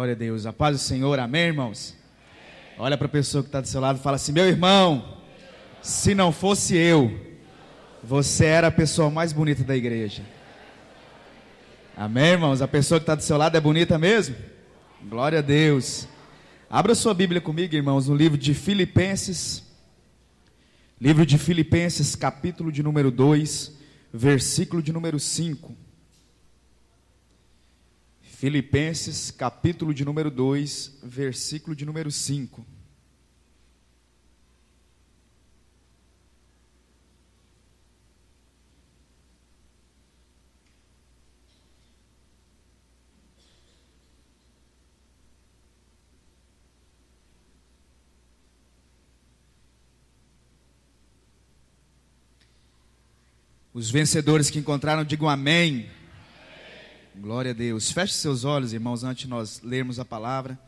Glória a Deus. A paz do Senhor, amém, irmãos? Olha para a pessoa que está do seu lado e fala assim: meu irmão, se não fosse eu, você era a pessoa mais bonita da igreja. Amém, irmãos? A pessoa que está do seu lado é bonita mesmo? Glória a Deus. Abra sua Bíblia comigo, irmãos, no livro de Filipenses. Livro de Filipenses, capítulo de número 2, versículo de número 5. Filipenses, capítulo de número 2, versículo de número 5. Os vencedores que encontraram, digam amém. Glória a Deus. Feche seus olhos, irmãos, antes de nós lermos a palavra.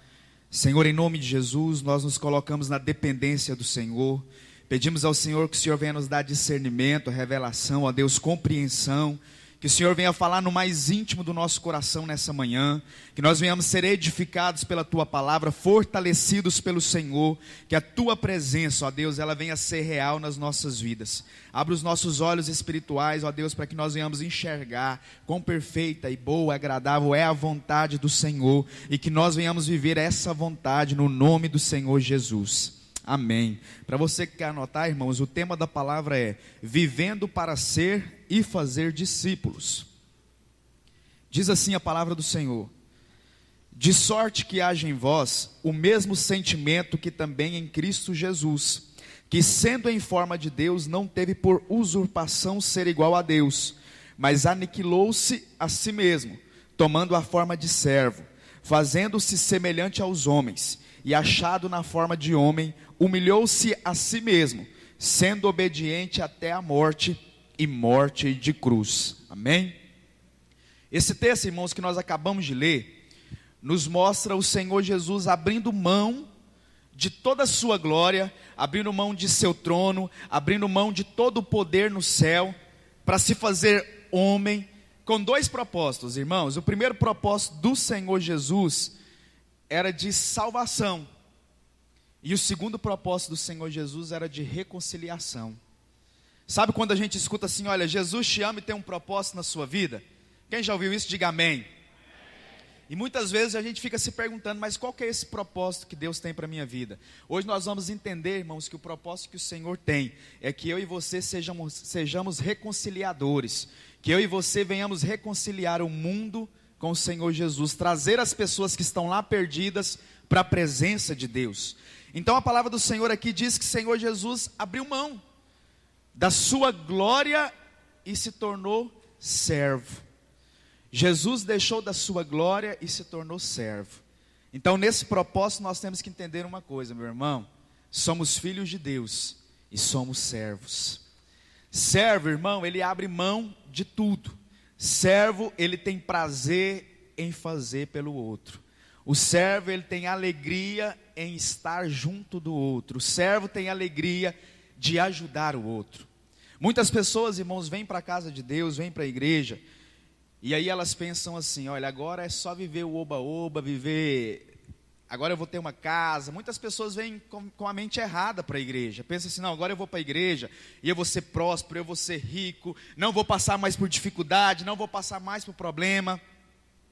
Senhor, em nome de Jesus, nós nos colocamos na dependência do Senhor. Pedimos ao Senhor que o Senhor venha nos dar discernimento, revelação, ó Deus, compreensão. Que o Senhor venha falar no mais íntimo do nosso coração nessa manhã. Que nós venhamos ser edificados pela Tua palavra, fortalecidos pelo Senhor. Que a Tua presença, ó Deus, ela venha ser real nas nossas vidas. Abra os nossos olhos espirituais, ó Deus, para que nós venhamos enxergar quão perfeita e boa, agradável é a vontade do Senhor. E que nós venhamos viver essa vontade no nome do Senhor Jesus. Amém. Para você que quer anotar, irmãos, o tema da palavra é vivendo para ser e fazer discípulos. Diz assim a palavra do Senhor: de sorte que haja em vós o mesmo sentimento que também em Cristo Jesus, que sendo em forma de Deus, não teve por usurpação ser igual a Deus, mas aniquilou-se a si mesmo, tomando a forma de servo, fazendo-se semelhante aos homens, e achado na forma de homem, humilhou-se a si mesmo, sendo obediente até a morte, e morte de cruz. Amém? Esse texto, irmãos, que nós acabamos de ler, nos mostra o Senhor Jesus abrindo mão de toda a sua glória, abrindo mão de seu trono, abrindo mão de todo o poder no céu, para se fazer homem, com dois propósitos, irmãos. O primeiro propósito do Senhor Jesus era de salvação, e o segundo propósito do Senhor Jesus era de reconciliação. Sabe quando a gente escuta assim: olha, Jesus te ama e tem um propósito na sua vida? Quem já ouviu isso, diga amém. E muitas vezes a gente fica se perguntando: mas qual que é esse propósito que Deus tem para a minha vida? Hoje nós vamos entender, irmãos, que o propósito que o Senhor tem é que eu e você sejamos reconciliadores, que eu e você venhamos reconciliar o mundo com o Senhor Jesus, trazer as pessoas que estão lá perdidas para a presença de Deus. Então a palavra do Senhor aqui diz que o Senhor Jesus abriu mão da sua glória e se tornou servo. Jesus deixou da sua glória e se tornou servo. Então nesse propósito nós temos que entender uma coisa, meu irmão: somos filhos de Deus e somos servos. Servo, irmão, ele abre mão de tudo. Servo, ele tem prazer em fazer pelo outro. O servo, ele tem alegria em estar junto do outro. O servo tem alegria de ajudar o outro. Muitas pessoas, irmãos, vêm para a casa de Deus, vêm para a igreja, e aí elas pensam assim: olha, agora é só viver o oba-oba, agora eu vou ter uma casa. Muitas pessoas vêm com a mente errada para a igreja. Pensam assim: não, agora eu vou para a igreja e eu vou ser próspero, eu vou ser rico, não vou passar mais por dificuldade, não vou passar mais por problema.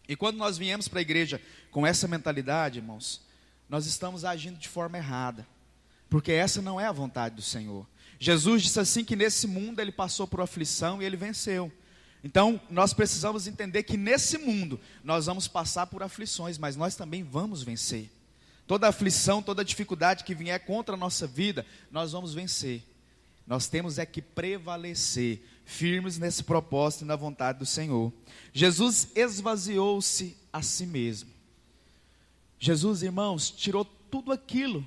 E quando nós viemos para a igreja com essa mentalidade, irmãos, nós estamos agindo de forma errada, porque essa não é a vontade do Senhor. Jesus disse assim que nesse mundo ele passou por aflição e ele venceu. Então nós precisamos entender que nesse mundo nós vamos passar por aflições, mas nós também vamos vencer. Toda aflição, toda dificuldade que vier contra a nossa vida, nós vamos vencer. Nós temos é que prevalecer, firmes nesse propósito e na vontade do Senhor. Jesus esvaziou-se a si mesmo. Jesus, irmãos, tirou tudo aquilo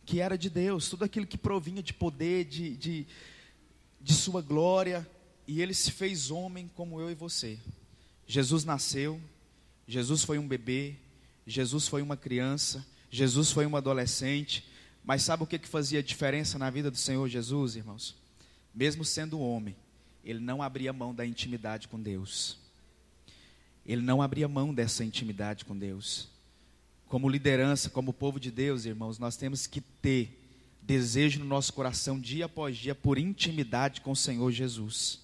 que era de Deus, tudo aquilo que provinha de poder, de sua glória, e ele se fez homem como eu e você. Jesus nasceu, Jesus foi um bebê, Jesus foi uma criança, Jesus foi um adolescente, mas sabe o que fazia diferença na vida do Senhor Jesus, irmãos? Mesmo sendo homem, ele não abria mão da intimidade com Deus. Ele não abria mão dessa intimidade com Deus. como liderança, como povo de Deus, irmãos, nós temos que ter desejo no nosso coração, dia após dia, por intimidade com o Senhor Jesus.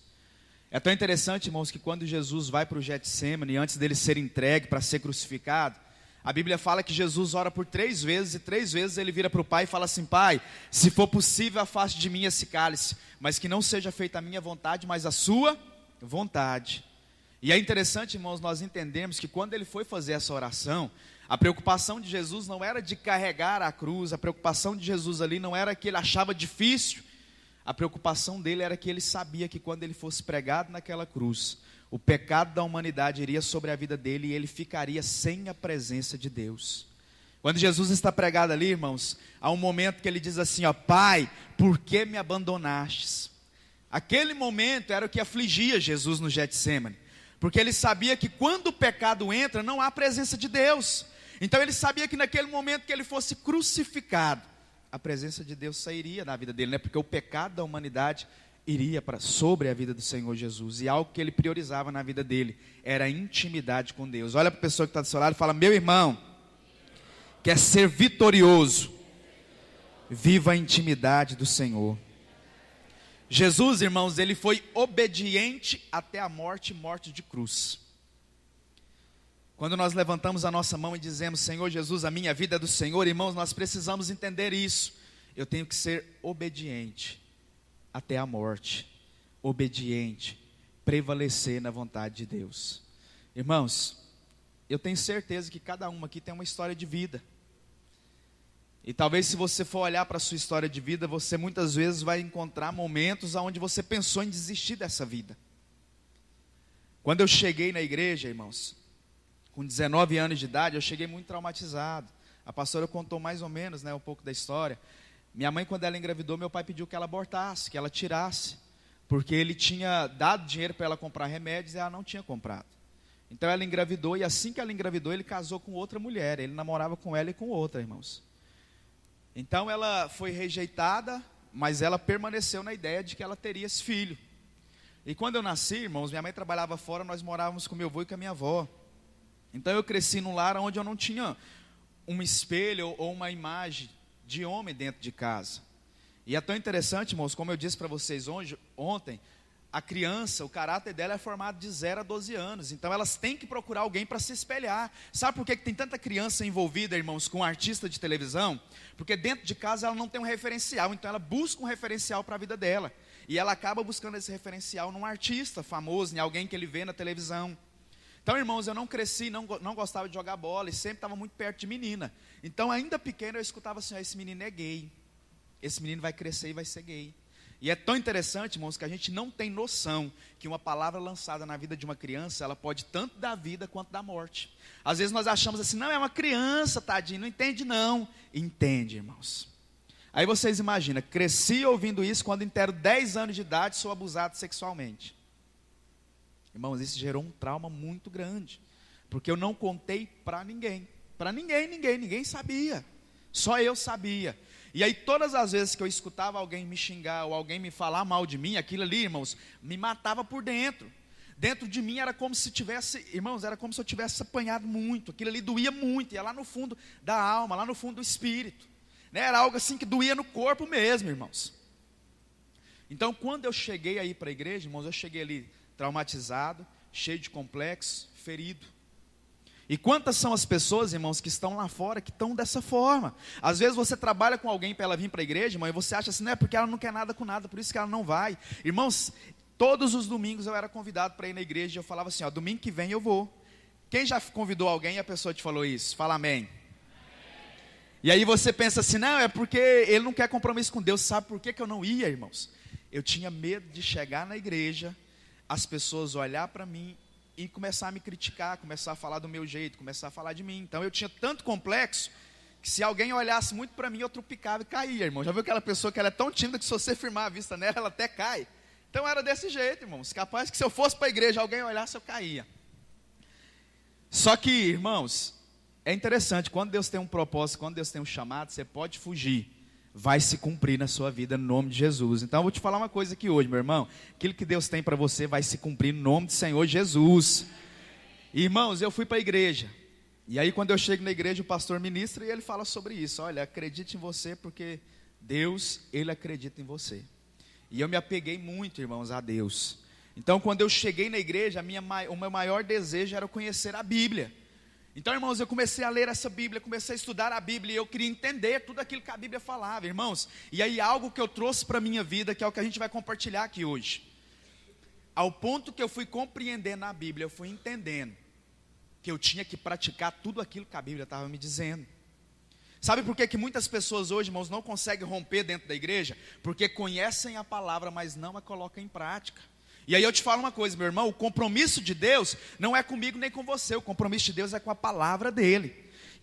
É tão interessante, irmãos, que quando Jesus vai para o Getsêmani, antes dele ser entregue para ser crucificado, a Bíblia fala que Jesus ora por 3 vezes, e 3 vezes ele vira para o Pai e fala assim: Pai, se for possível, afaste de mim esse cálice, mas que não seja feita a minha vontade, mas a sua vontade. E é interessante, irmãos, nós entendemos que quando ele foi fazer essa oração, a preocupação de Jesus não era de carregar a cruz, a preocupação de Jesus ali não era que ele achava difícil, a preocupação dele era que ele sabia que quando ele fosse pregado naquela cruz, o pecado da humanidade iria sobre a vida dele e ele ficaria sem a presença de Deus. Quando Jesus está pregado ali, irmãos, há um momento que ele diz assim, ó: Pai, por que me abandonastes? Aquele momento era o que afligia Jesus no Getsêmani, porque ele sabia que quando o pecado entra, não há presença de Deus. Então ele sabia que naquele momento que ele fosse crucificado, a presença de Deus sairia da vida dele, né? Porque o pecado da humanidade iria sobre a vida do Senhor Jesus. E algo que ele priorizava na vida dele era a intimidade com Deus. Olha para a pessoa que está do seu lado e fala: meu irmão, quer ser vitorioso, viva a intimidade do Senhor. Jesus, irmãos, ele foi obediente até a morte, morte de cruz. Quando nós levantamos a nossa mão e dizemos: Senhor Jesus, a minha vida é do Senhor, irmãos, nós precisamos entender isso. Eu tenho que ser obediente até a morte, obediente, prevalecer na vontade de Deus. Irmãos, eu tenho certeza que cada um aqui tem uma história de vida. E talvez, se você for olhar para a sua história de vida, você muitas vezes vai encontrar momentos onde você pensou em desistir dessa vida. Quando eu cheguei na igreja, irmãos, com 19 anos de idade, eu cheguei muito traumatizado. A pastora contou mais ou menos, né, um pouco da história. Minha mãe, quando ela engravidou, meu pai pediu que ela abortasse, que ela tirasse, porque ele tinha dado dinheiro para ela comprar remédios e ela não tinha comprado. Então ela engravidou, e assim que ela engravidou, ele casou com outra mulher. Ele namorava com ela e com outra, irmãos. Então ela foi rejeitada, mas ela permaneceu na ideia de que ela teria esse filho. E quando eu nasci, irmãos, minha mãe trabalhava fora, nós morávamos com meu avô e com a minha avó. Então eu cresci num lar onde eu não tinha um espelho ou uma imagem de homem dentro de casa. E é tão interessante, irmãos, como eu disse para vocês ontem, a criança, o caráter dela é formado de 0 a 12 anos. Então elas têm que procurar alguém para se espelhar. Sabe por que tem tanta criança envolvida, irmãos, com um artista de televisão? Porque dentro de casa ela não tem um referencial. Então ela busca um referencial para a vida dela. E ela acaba buscando esse referencial num artista famoso, em alguém que ele vê na televisão. Então, irmãos, eu não cresci, não gostava de jogar bola e sempre estava muito perto de menina. Então, ainda pequeno, eu escutava assim: esse menino é gay. Esse menino vai crescer e vai ser gay. E é tão interessante, irmãos, que a gente não tem noção que uma palavra lançada na vida de uma criança, ela pode tanto dar vida quanto dar morte. Às vezes nós achamos assim: não, é uma criança, tadinho, não entende não. Entende, irmãos. Aí vocês imaginam, cresci ouvindo isso, quando inteiro 10 anos de idade, sou abusado sexualmente. Irmãos, isso gerou um trauma muito grande, porque eu não contei para ninguém. Para ninguém sabia. Só eu sabia. E aí todas as vezes que eu escutava alguém me xingar ou alguém me falar mal de mim, aquilo ali, irmãos, me matava por dentro. Dentro de mim era como se tivesse, irmãos, era como se eu tivesse apanhado muito. Aquilo ali doía muito, ia lá no fundo da alma, lá no fundo do espírito. Né? Era algo assim que doía no corpo mesmo, irmãos. Então, quando eu cheguei aí para a igreja, irmãos, eu cheguei ali traumatizado, cheio de complexo, ferido. E quantas são as pessoas, irmãos, que estão lá fora, que estão dessa forma? Às vezes você trabalha com alguém para ela vir para a igreja, irmão, e você acha assim: não é porque ela não quer nada com nada, por isso que ela não vai. Irmãos, todos os domingos eu era convidado para ir na igreja, e eu falava assim: ó, domingo que vem eu vou. Quem já convidou alguém e a pessoa te falou isso? Fala amém. E aí você pensa assim: não, é porque ele não quer compromisso com Deus. Sabe por que eu não ia, irmãos? Eu tinha medo de chegar na igreja, as pessoas olhar para mim e começar a me criticar, começar a falar do meu jeito, começar a falar de mim. Então eu tinha tanto complexo, que se alguém olhasse muito para mim, eu tropicava e caía, irmão. Já viu aquela pessoa que ela é tão tímida que se você firmar a vista nela, ela até cai? Então era desse jeito, irmãos. Capaz que se eu fosse para a igreja, alguém olhasse, eu caía. Só que, irmãos, é interessante, quando Deus tem um propósito, quando Deus tem um chamado, você pode fugir, vai se cumprir na sua vida, no nome de Jesus. Então eu vou te falar uma coisa aqui hoje, meu irmão: aquilo que Deus tem para você vai se cumprir no nome do Senhor Jesus. Irmãos, eu fui para a igreja, E aí quando eu chego na igreja, o pastor ministra e ele fala sobre isso. Olha, acredite em você porque Deus, Ele acredita em você. E eu me apeguei muito, irmãos, a Deus. Então quando eu cheguei na igreja, o meu maior desejo era conhecer a Bíblia. Então, irmãos, eu comecei a ler essa Bíblia, comecei a estudar a Bíblia, e eu queria entender tudo aquilo que a Bíblia falava, irmãos. E aí algo que eu trouxe para a minha vida, que é o que a gente vai compartilhar aqui hoje. Ao ponto que eu fui compreendendo a Bíblia, eu fui entendendo que eu tinha que praticar tudo aquilo que a Bíblia estava me dizendo. Sabe por que muitas pessoas hoje, irmãos, não conseguem romper dentro da igreja? Porque conhecem a palavra, mas não a colocam em prática. E aí eu te falo uma coisa, meu irmão, o compromisso de Deus não é comigo nem com você, o compromisso de Deus é com a palavra dele.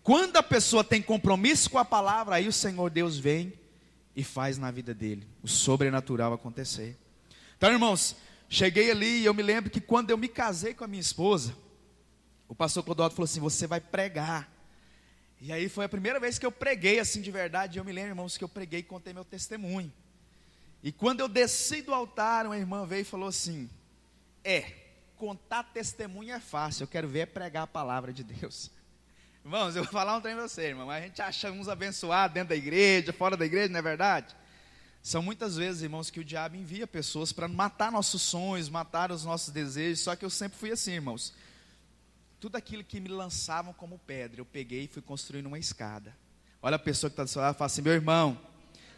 Quando a pessoa tem compromisso com a palavra, aí o Senhor Deus vem e faz na vida dele o sobrenatural acontecer. Então, irmãos, cheguei ali e eu me lembro que quando eu me casei com a minha esposa, o pastor Clodoaldo falou assim, você vai pregar. E aí foi a primeira vez que eu preguei assim de verdade, e eu me lembro, irmãos, que eu preguei e contei meu testemunho. E quando eu desci do altar, uma irmã veio e falou assim, contar testemunho é fácil, eu quero ver pregar a palavra de Deus. Irmãos, eu vou falar um trem pra você, irmão, a gente acha uns abençoados dentro da igreja, fora da igreja, não é verdade? São muitas vezes, irmãos, que o diabo envia pessoas para matar nossos sonhos, matar os nossos desejos, só que eu sempre fui assim, irmãos. Tudo aquilo que me lançavam como pedra, eu peguei e fui construindo uma escada. Olha a pessoa que está do seu lado e fala assim, meu irmão,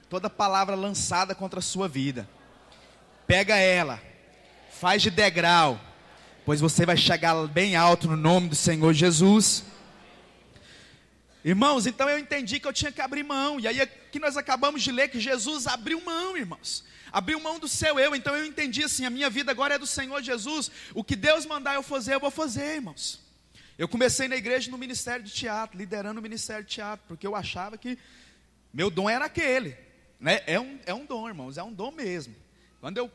toda palavra lançada contra a sua vida, pega ela, faz de degrau, pois você vai chegar bem alto no nome do Senhor Jesus. Irmãos, então eu entendi que eu tinha que abrir mão, e aí aqui nós acabamos de ler que Jesus abriu mão, irmãos, abriu mão do seu eu. Então eu entendi assim, a minha vida agora é do Senhor Jesus, o que Deus mandar eu vou fazer, irmãos. Eu comecei na igreja no ministério de teatro, liderando o ministério de teatro, porque eu achava que meu dom era aquele, né? É um dom, irmãos, é um dom mesmo. Quando eu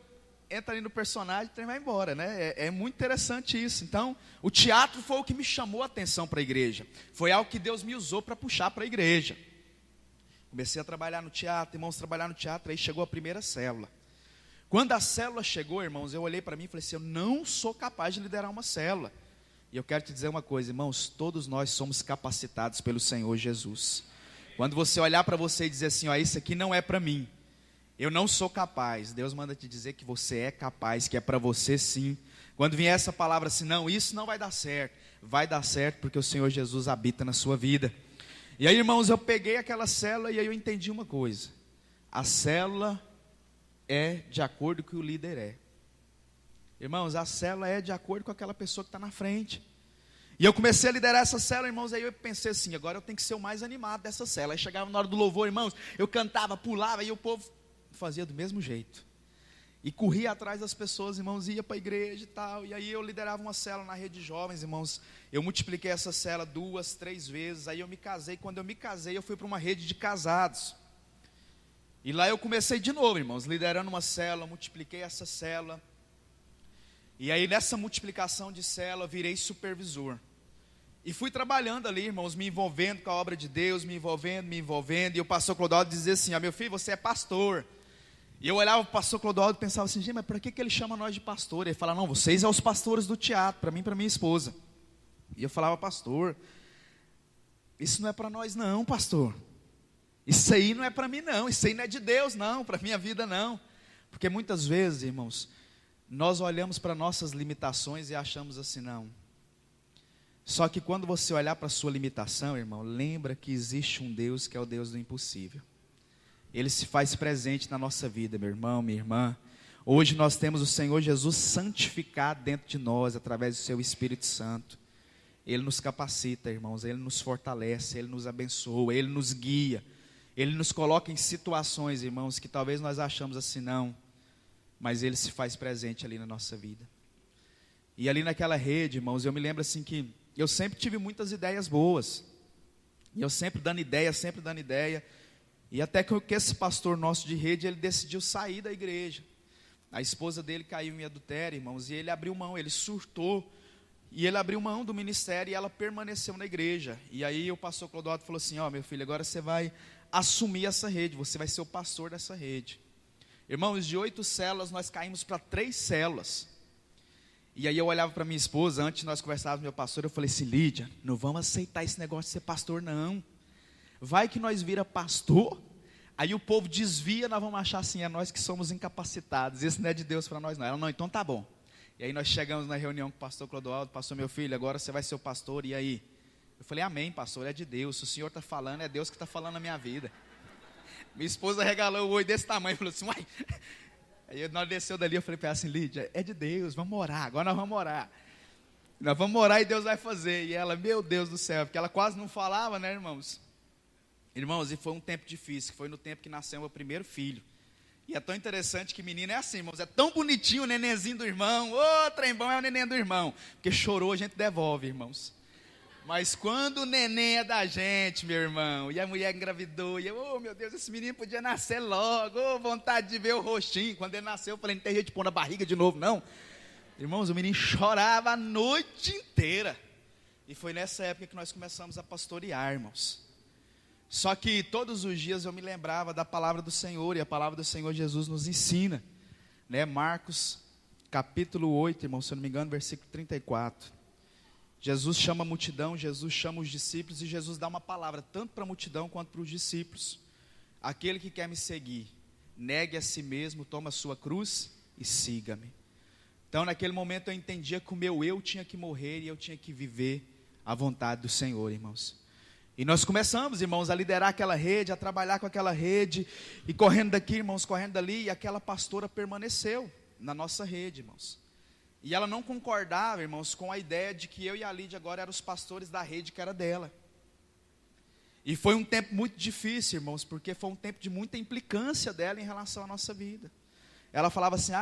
entro ali no personagem, o trem vai embora, né? É muito interessante isso. Então, o teatro foi o que me chamou a atenção para a igreja. Foi algo que Deus me usou para puxar para a igreja. Comecei a trabalhar no teatro, irmãos, trabalhar no teatro, aí chegou a primeira célula. Quando a célula chegou, irmãos, eu olhei para mim e falei assim, eu não sou capaz de liderar uma célula. E eu quero te dizer uma coisa, irmãos, todos nós somos capacitados pelo Senhor Jesus. Quando você olhar para você e dizer assim, isso aqui não é para mim, eu não sou capaz, Deus manda te dizer que você é capaz, que é para você sim. Quando vier essa palavra assim, não, isso não vai dar certo porque o Senhor Jesus habita na sua vida. E aí, irmãos, eu peguei aquela célula e aí eu entendi uma coisa, a célula é de acordo com o que o líder é. Irmãos, a célula é de acordo com aquela pessoa que está na frente. E eu comecei a liderar essa célula, irmãos, aí eu pensei assim, agora eu tenho que ser o mais animado dessa célula. Aí chegava na hora do louvor, irmãos, eu cantava, pulava, e o povo fazia do mesmo jeito. E corria atrás das pessoas, irmãos, ia para a igreja e tal. E aí eu liderava uma célula na rede de jovens, irmãos. Eu multipliquei essa célula 2, 3 vezes. Aí eu me casei, quando eu me casei, eu fui para uma rede de casados. E lá eu comecei de novo, irmãos, liderando uma célula, multipliquei essa célula. E aí nessa multiplicação de célula, virei supervisor. E fui trabalhando ali, irmãos, me envolvendo com a obra de Deus, me envolvendo. E o pastor Clodoaldo dizia assim, meu filho, você é pastor. E eu olhava para o pastor Clodoaldo e pensava assim, gente, mas por que ele chama nós de pastor? Ele falava, não, vocês são os pastores do teatro, para mim e para minha esposa. E eu falava, pastor, isso não é para nós não, pastor. Isso aí não é para mim não, isso aí não é de Deus não, para minha vida não. Porque muitas vezes, irmãos, nós olhamos para nossas limitações e achamos assim, não. Só que quando você olhar para a sua limitação, irmão, lembra que existe um Deus que é o Deus do impossível. Ele se faz presente na nossa vida, meu irmão, minha irmã. Hoje nós temos o Senhor Jesus santificado dentro de nós, através do seu Espírito Santo. Ele nos capacita, irmãos, Ele nos fortalece, Ele nos abençoa, Ele nos guia. Ele nos coloca em situações, irmãos, que talvez nós achamos assim, não. Mas Ele se faz presente ali na nossa vida. E ali naquela rede, irmãos, eu me lembro assim que eu sempre tive muitas ideias boas. E eu sempre dando ideia. E até que esse pastor nosso de rede, ele decidiu sair da igreja. A esposa dele caiu em adultério, irmãos, e ele abriu mão, ele surtou. E ele abriu mão do ministério e ela permaneceu na igreja. E aí o pastor Clodoaldo falou assim, meu filho, agora você vai assumir essa rede, você vai ser o pastor dessa rede. Irmãos, de 8 células, nós caímos para 3 células. E aí eu olhava para minha esposa, antes de nós conversarmos com meu pastor, eu falei assim, Lídia, não vamos aceitar esse negócio de ser pastor não. Vai que nós vira pastor, aí o povo desvia, nós vamos achar assim, é nós que somos incapacitados, isso não é de Deus para nós não. Ela, não, então tá bom. E aí nós chegamos na reunião com o pastor Clodoaldo, pastor, meu filho, agora você vai ser o pastor, e aí? Eu falei, amém, pastor, é de Deus, se o senhor está falando, é Deus que está falando na minha vida. Minha esposa regalou o olho desse tamanho, falou assim, uai. Aí nós desceu dali, eu falei para ela assim, Lídia, é de Deus, vamos orar, agora nós vamos orar. Nós vamos orar e Deus vai fazer. E ela, meu Deus do céu, porque ela quase não falava, né, irmãos? Irmãos, e foi um tempo difícil, foi no tempo que nasceu meu primeiro filho. E é tão interessante que menino é assim, irmãos, é tão bonitinho o nenenzinho do irmão, ô, trembão é o neném do irmão, porque chorou, a gente devolve, irmãos. Mas quando o neném é da gente, meu irmão, e a mulher engravidou, e eu, oh meu Deus, esse menino podia nascer logo, oh, vontade de ver o rostinho. Quando ele nasceu, eu falei, não tem jeito de pôr na barriga de novo, não. Irmãos, o menino chorava a noite inteira. E foi nessa época que nós começamos a pastorear, irmãos. Só que todos os dias eu me lembrava da palavra do Senhor, e a palavra do Senhor Jesus nos ensina, né? Marcos, capítulo 8, irmão, se eu não me engano, versículo 34. Jesus chama a multidão, Jesus chama os discípulos, e Jesus dá uma palavra, tanto para a multidão quanto para os discípulos. Aquele que quer me seguir, negue a si mesmo, toma a sua cruz e siga-me. Então naquele momento eu entendia que o meu eu tinha que morrer, e eu tinha que viver a vontade do Senhor, irmãos. E nós começamos, irmãos, a liderar aquela rede, a trabalhar com aquela rede, e correndo daqui, irmãos, correndo dali, e aquela pastora permaneceu na nossa rede, irmãos. E ela não concordava, irmãos, com a ideia de que eu e a Lídia agora eram os pastores da rede que era dela. E foi um tempo muito difícil, irmãos, porque foi um tempo de muita implicância dela em relação à nossa vida. Ela falava assim,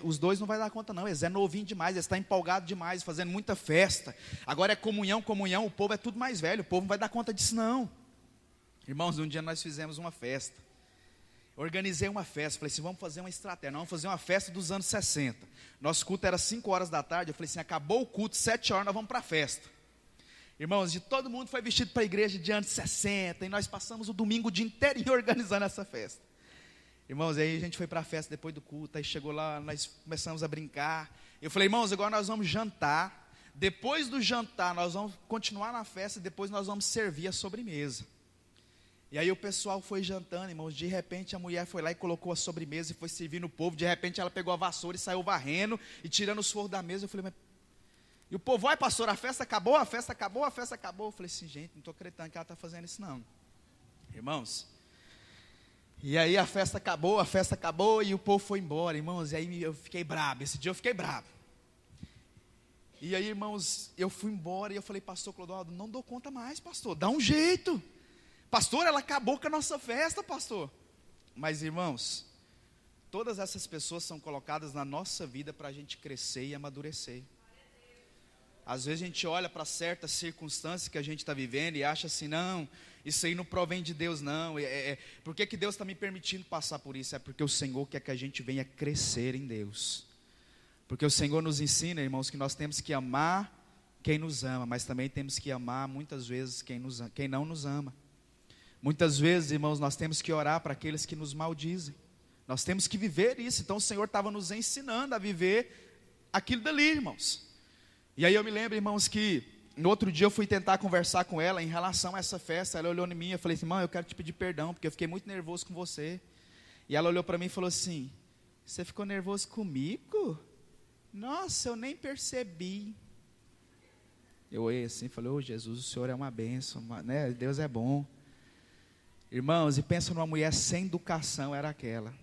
os dois não vai dar conta não, eles é novinho demais, eles estão empolgados demais, fazendo muita festa. Agora é comunhão, o povo é tudo mais velho, o povo não vai dar conta disso não. Irmãos, um dia nós fizemos uma festa. Organizei uma festa, falei assim, vamos fazer uma estratégia, vamos fazer uma festa dos anos 60. Nosso culto era 5 horas da tarde, eu falei assim, acabou o culto, 7 horas, nós vamos para a festa. Irmãos, e todo mundo foi vestido para a igreja de anos 60, e nós passamos o domingo o dia inteirinho organizando essa festa. Irmãos, aí a gente foi para a festa depois do culto, aí chegou lá, nós começamos a brincar. Eu falei, irmãos, agora nós vamos jantar, depois do jantar nós vamos continuar na festa, e depois nós vamos servir a sobremesa. E aí o pessoal foi jantando, irmãos, de repente a mulher foi lá e colocou a sobremesa e foi servindo o povo, de repente ela pegou a vassoura e saiu varrendo e tirando os forros da mesa. Eu falei, mas... E o povo, vai pastor, a festa acabou, a festa acabou, a festa acabou. Eu falei assim, gente, não estou acreditando que ela está fazendo isso não. Irmãos, e aí a festa acabou e o povo foi embora, irmãos, e aí eu fiquei bravo, esse dia eu fiquei bravo. E aí, irmãos, eu fui embora e eu falei, pastor Clodoaldo, não dou conta mais, pastor, dá um jeito. Pastor, ela acabou com a nossa festa, pastor. Mas, irmãos, todas essas pessoas são colocadas na nossa vida para a gente crescer e amadurecer. Às vezes a gente olha para certas circunstâncias que a gente está vivendo e acha assim, não, isso aí não provém de Deus não. Por que Deus está me permitindo passar por isso? É porque o Senhor quer que a gente venha crescer em Deus. Porque o Senhor nos ensina, irmãos, que nós temos que amar quem nos ama, mas também temos que amar muitas vezes quem não nos ama. Muitas vezes, irmãos, nós temos que orar para aqueles que nos maldizem. Nós temos que viver isso. Então o Senhor estava nos ensinando a viver aquilo dali, irmãos. E aí eu me lembro, irmãos, que no outro dia eu fui tentar conversar com ela em relação a essa festa. Ela olhou em mim e eu falei assim, irmão, eu quero te pedir perdão, porque eu fiquei muito nervoso com você. E ela olhou para mim e falou assim, você ficou nervoso comigo? Nossa, eu nem percebi. Eu olhei assim, falei, ô Jesus, o Senhor é uma bênção, né? Deus é bom. Irmãos, e pensa numa mulher sem educação, era aquela.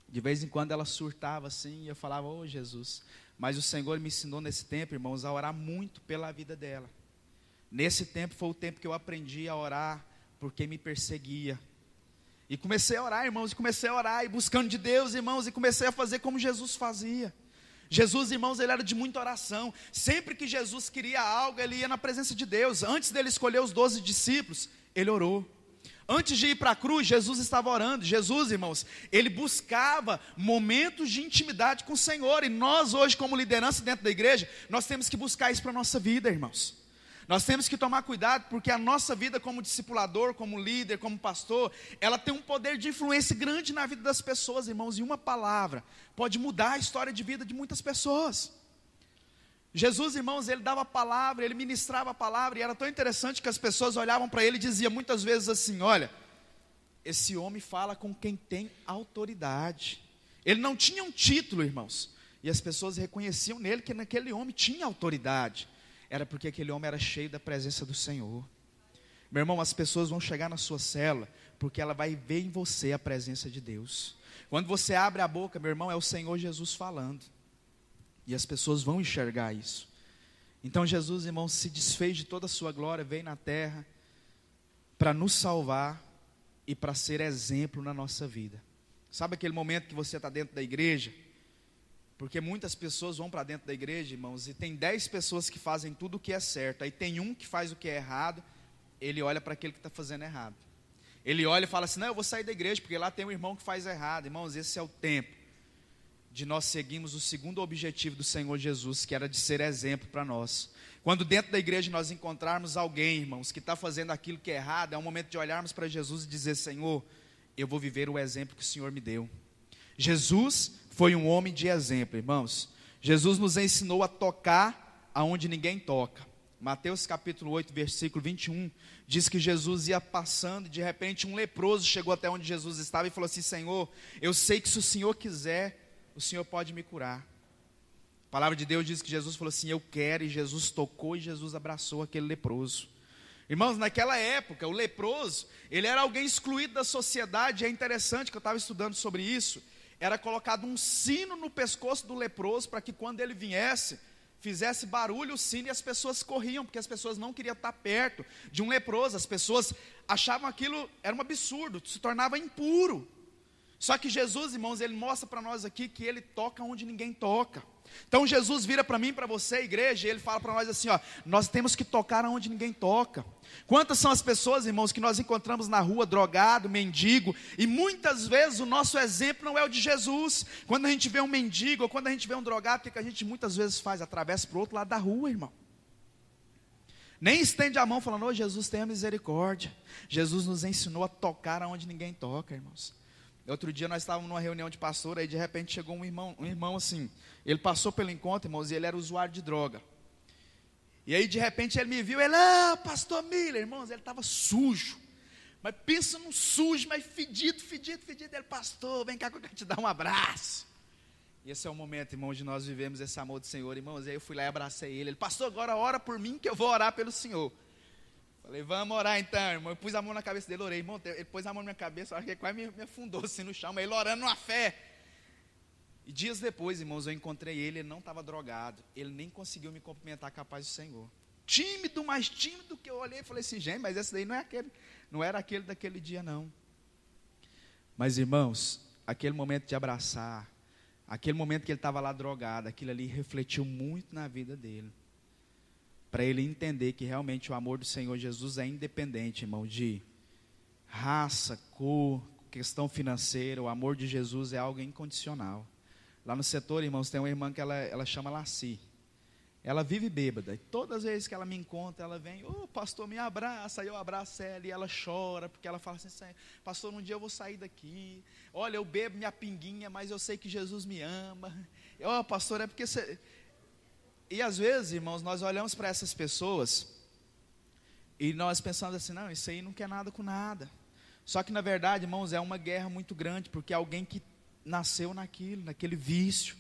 De vez em quando ela surtava assim, e eu falava, ô Jesus. Mas o Senhor me ensinou nesse tempo, irmãos, a orar muito pela vida dela. Nesse tempo foi o tempo que eu aprendi a orar por quem me perseguia. E comecei a orar, irmãos, e buscando de Deus, irmãos, e comecei a fazer como Jesus fazia. Jesus, irmãos, ele era de muita oração. Sempre que Jesus queria algo, ele ia na presença de Deus. Antes dele escolher os 12 discípulos, ele orou. Antes de ir para a cruz, Jesus estava orando. Jesus, irmãos, ele buscava momentos de intimidade com o Senhor. E nós hoje, como liderança dentro da igreja, nós temos que buscar isso para a nossa vida, irmãos. Nós temos que tomar cuidado, porque a nossa vida como discipulador, como líder, como pastor, ela tem um poder de influência grande na vida das pessoas, irmãos. E uma palavra pode mudar a história de vida de muitas pessoas. Jesus, irmãos, ele dava a palavra, ele ministrava a palavra, e era tão interessante que as pessoas olhavam para ele e diziam muitas vezes assim: olha, esse homem fala com quem tem autoridade. Ele não tinha um título, irmãos, e as pessoas reconheciam nele que naquele homem tinha autoridade. Era porque aquele homem era cheio da presença do Senhor. Meu irmão, as pessoas vão chegar na sua cela porque ela vai ver em você a presença de Deus. Quando você abre a boca, meu irmão, é o Senhor Jesus falando. E as pessoas vão enxergar isso. Então Jesus, irmão, se desfez de toda a sua glória, veio na terra para nos salvar e para ser exemplo na nossa vida. Sabe aquele momento que você está dentro da igreja? Porque muitas pessoas vão para dentro da igreja, irmãos, e tem 10 pessoas que fazem tudo o que é certo. Aí tem um que faz o que é errado, ele olha para aquele que está fazendo errado. Ele olha e fala assim: não, eu vou sair da igreja, porque lá tem um irmão que faz errado. Irmãos, esse é o tempo de nós seguirmos o segundo objetivo do Senhor Jesus, que era de ser exemplo para nós. Quando dentro da igreja nós encontrarmos alguém, irmãos, que está fazendo aquilo que é errado, é um momento de olharmos para Jesus e dizer: Senhor, eu vou viver o exemplo que o Senhor me deu. Jesus foi um homem de exemplo, irmãos. Jesus nos ensinou a tocar aonde ninguém toca. Mateus capítulo 8, versículo 21, diz que Jesus ia passando e de repente um leproso chegou até onde Jesus estava e falou assim: Senhor, eu sei que se o Senhor quiser, o Senhor pode me curar. A palavra de Deus diz que Jesus falou assim: eu quero, e Jesus tocou e Jesus abraçou aquele leproso. Irmãos, naquela época, o leproso, ele era alguém excluído da sociedade. É interessante que eu estava estudando sobre isso. Era colocado um sino no pescoço do leproso, para que quando ele viesse, fizesse barulho o sino, e as pessoas corriam, porque as pessoas não queriam estar perto de um leproso. As pessoas achavam aquilo, era um absurdo, se tornava impuro. Só que Jesus, irmãos, ele mostra para nós aqui que ele toca onde ninguém toca. Então Jesus vira para mim e para você, igreja, e ele fala para nós assim: ó, nós temos que tocar onde ninguém toca. Quantas são as pessoas, irmãos, que nós encontramos na rua, drogado, mendigo, e muitas vezes o nosso exemplo não é o de Jesus. Quando a gente vê um mendigo, ou quando a gente vê um drogado, o que a gente muitas vezes faz? Atravessa para o outro lado da rua, irmão. Nem estende a mão falando: ô Jesus, tenha misericórdia. Jesus nos ensinou a tocar aonde ninguém toca, irmãos. Outro dia nós estávamos numa reunião de pastor, aí de repente chegou um irmão assim, ele passou pelo encontro, irmãos, e ele era usuário de droga. E aí de repente ele me viu, ele: pastor Miller, irmãos, ele estava sujo, mas pensa num sujo, mas fedido, ele: pastor, vem cá que eu quero te dar um abraço. E esse é o momento, irmãos, de nós vivemos esse amor do Senhor, irmãos. Aí eu fui lá e abracei ele: pastor, agora ora por mim que eu vou orar pelo Senhor. Falei: vamos orar então, irmão. Eu pus a mão na cabeça dele, orei, irmão. Ele pôs a mão na minha cabeça, acho que ele quase me afundou assim no chão, mas ele orando numa fé. E dias depois, irmãos, eu encontrei ele não estava drogado, ele nem conseguiu me cumprimentar com a paz do Senhor. Tímido, mais tímido, que eu olhei e falei assim: gente, mas esse daí não era aquele daquele dia não. Mas, irmãos, aquele momento de abraçar, aquele momento que ele estava lá drogado, aquilo ali refletiu muito na vida dele. Para ele entender que realmente o amor do Senhor Jesus é independente, irmão, de raça, cor, questão financeira. O amor de Jesus é algo incondicional. Lá no setor, irmãos, tem uma irmã que ela chama Laci. Ela vive bêbada, e todas as vezes que ela me encontra, ela vem: ô pastor, me abraça. Aí eu abraço ela e ela chora, porque ela fala assim: pastor, um dia eu vou sair daqui. Olha, eu bebo minha pinguinha, mas eu sei que Jesus me ama. Ó, pastor, é porque você... E às vezes, irmãos, nós olhamos para essas pessoas e nós pensamos assim: não, isso aí não quer nada com nada. Só que na verdade, irmãos, é uma guerra muito grande, porque é alguém que nasceu naquele vício.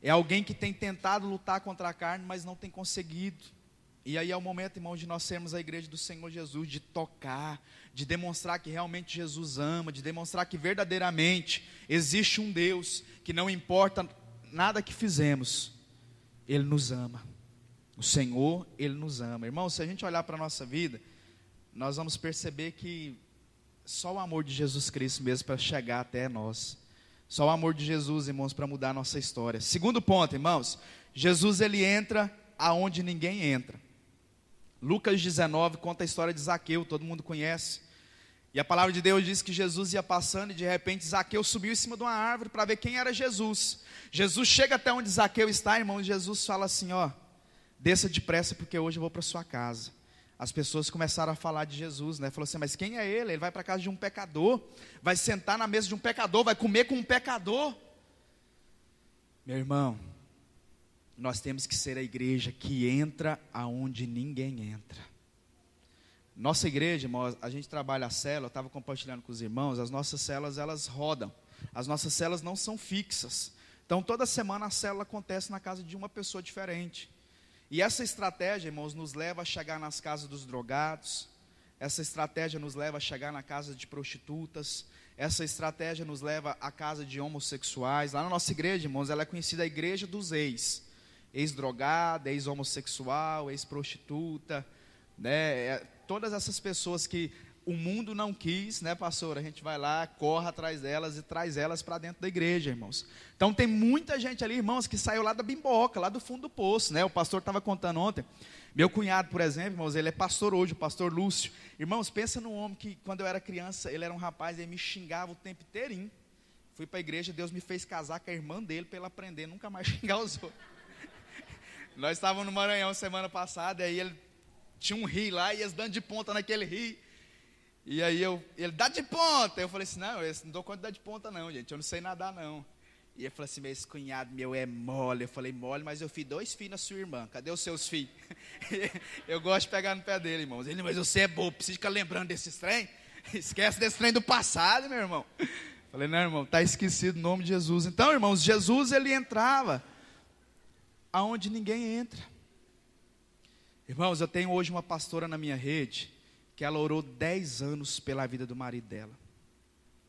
É alguém que tem tentado lutar contra a carne, mas não tem conseguido. E aí é o momento, irmãos, de nós sermos a igreja do Senhor Jesus, de tocar, de demonstrar que realmente Jesus ama, de demonstrar que verdadeiramente existe um Deus que não importa nada que fizemos, Ele nos ama. O Senhor, Ele nos ama. Irmão, se a gente olhar para a nossa vida, nós vamos perceber que só o amor de Jesus Cristo mesmo para chegar até nós. Só o amor de Jesus, irmãos, para mudar a nossa história. Segundo ponto, irmãos, Jesus, ele entra aonde ninguém entra. Lucas 19 conta a história de Zaqueu, todo mundo conhece. E a palavra de Deus diz que Jesus ia passando e de repente Zaqueu subiu em cima de uma árvore para ver quem era Jesus. Jesus chega até onde Zaqueu está, irmão, e Jesus fala assim: ó, desça depressa porque hoje eu vou para sua casa. As pessoas começaram a falar de Jesus, né? Falou assim: mas quem é ele? Ele vai para a casa de um pecador, vai sentar na mesa de um pecador, vai comer com um pecador. Meu irmão, nós temos que ser a igreja que entra aonde ninguém entra. Nossa igreja, irmão, a gente trabalha a célula, eu estava compartilhando com os irmãos, as nossas células, elas rodam. As nossas células não são fixas. Então, toda semana a célula acontece na casa de uma pessoa diferente. E essa estratégia, irmãos, nos leva a chegar nas casas dos drogados. Essa estratégia nos leva a chegar na casa de prostitutas. Essa estratégia nos leva à casa de homossexuais. Lá na nossa igreja, irmãos, ela é conhecida a igreja dos ex. Ex-drogada, ex-homossexual, ex-prostituta, né? Todas essas pessoas que o mundo não quis, né, pastor? A gente vai lá, corre atrás delas e traz elas para dentro da igreja, irmãos. Então tem muita gente ali, irmãos, que saiu lá da bimboca, lá do fundo do poço, né? O pastor estava contando ontem. Meu cunhado, por exemplo, irmãos, ele é pastor hoje, o pastor Lúcio. Irmãos, pensa num homem que, quando eu era criança, ele era um rapaz, ele me xingava o tempo inteirinho. Fui para a igreja, Deus me fez casar com a irmã dele para ele aprender a nunca mais xingar os outros. Nós estávamos no Maranhão semana passada, e aí ele tinha um rio lá, e eles dando de ponta naquele rio. E aí ele dá de ponta. Eu falei assim, não, eu não dou conta de dar de ponta não, gente, eu não sei nadar não. E ele falou assim, mas esse cunhado meu é mole. Eu falei, mole, mas eu fiz 2 filhos na sua irmã, cadê os seus filhos? Eu gosto de pegar no pé dele, irmãos. Ele, mas você é bobo, precisa ficar lembrando desses trem? Esquece desse trem do passado, meu irmão. Eu falei, não, irmão, está esquecido o nome de Jesus. Então, irmãos, Jesus, ele entrava aonde ninguém entra. Irmãos, eu tenho hoje uma pastora na minha rede, que ela orou 10 anos pela vida do marido dela.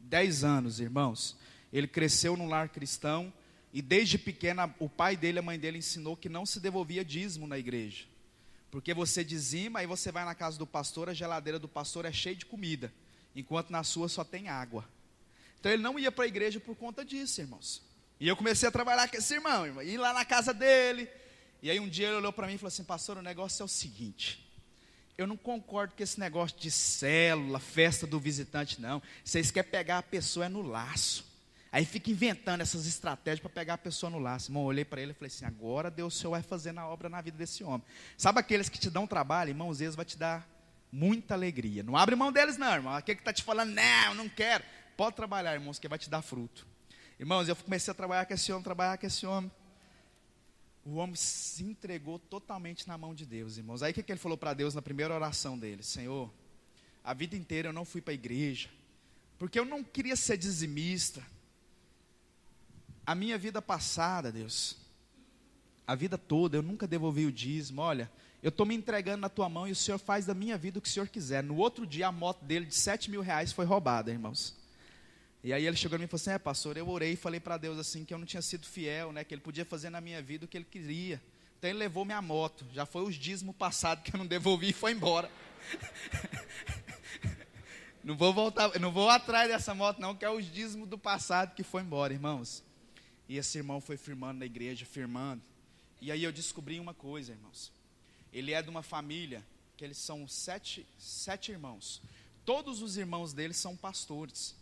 10 anos, irmãos. Ele cresceu num lar cristão, e desde pequena, o pai dele e a mãe dele ensinou que não se devolvia dízimo na igreja. Porque você dizima, aí você vai na casa do pastor, a geladeira do pastor é cheia de comida, enquanto na sua só tem água. Então ele não ia para a igreja por conta disso, irmãos. E eu comecei a trabalhar com esse irmão, ir lá na casa dele. E aí um dia ele olhou para mim e falou assim, pastor, o negócio é o seguinte, eu não concordo com esse negócio de célula, festa do visitante não. Vocês querem pegar a pessoa é no laço. Aí fica inventando essas estratégias para pegar a pessoa no laço. Irmão, eu olhei para ele e falei assim, agora Deus, o Senhor vai fazer na obra na vida desse homem. Sabe aqueles que te dão trabalho, irmãos, eles vão te dar muita alegria. Não abre mão deles não, irmão. Aquele que está te falando, não quero. Pode trabalhar, irmãos, que vai te dar fruto. Irmãos, eu comecei a trabalhar com esse homem, O homem se entregou totalmente na mão de Deus, irmãos. Aí o que ele falou para Deus na primeira oração dele? Senhor, a vida inteira eu não fui para a igreja, porque eu não queria ser dizimista. A minha vida passada, Deus, a vida toda, eu nunca devolvi o dízimo. Olha, eu estou me entregando na tua mão e o Senhor faz da minha vida o que o Senhor quiser. No outro dia, a moto dele de 7 mil reais foi roubada, irmãos. E aí ele chegou a mim e falou assim, pastor, eu orei e falei para Deus assim, que eu não tinha sido fiel, né, que Ele podia fazer na minha vida o que Ele queria. Então Ele levou minha moto, já foi os dízimos passados que eu não devolvi e foi embora. Não vou voltar, não vou atrás dessa moto não, que é os dízimos do passado que foi embora, irmãos. E esse irmão foi firmando na igreja, firmando. E aí eu descobri uma coisa, irmãos. Ele é de uma família, que eles são sete irmãos. Todos os irmãos dele são pastores.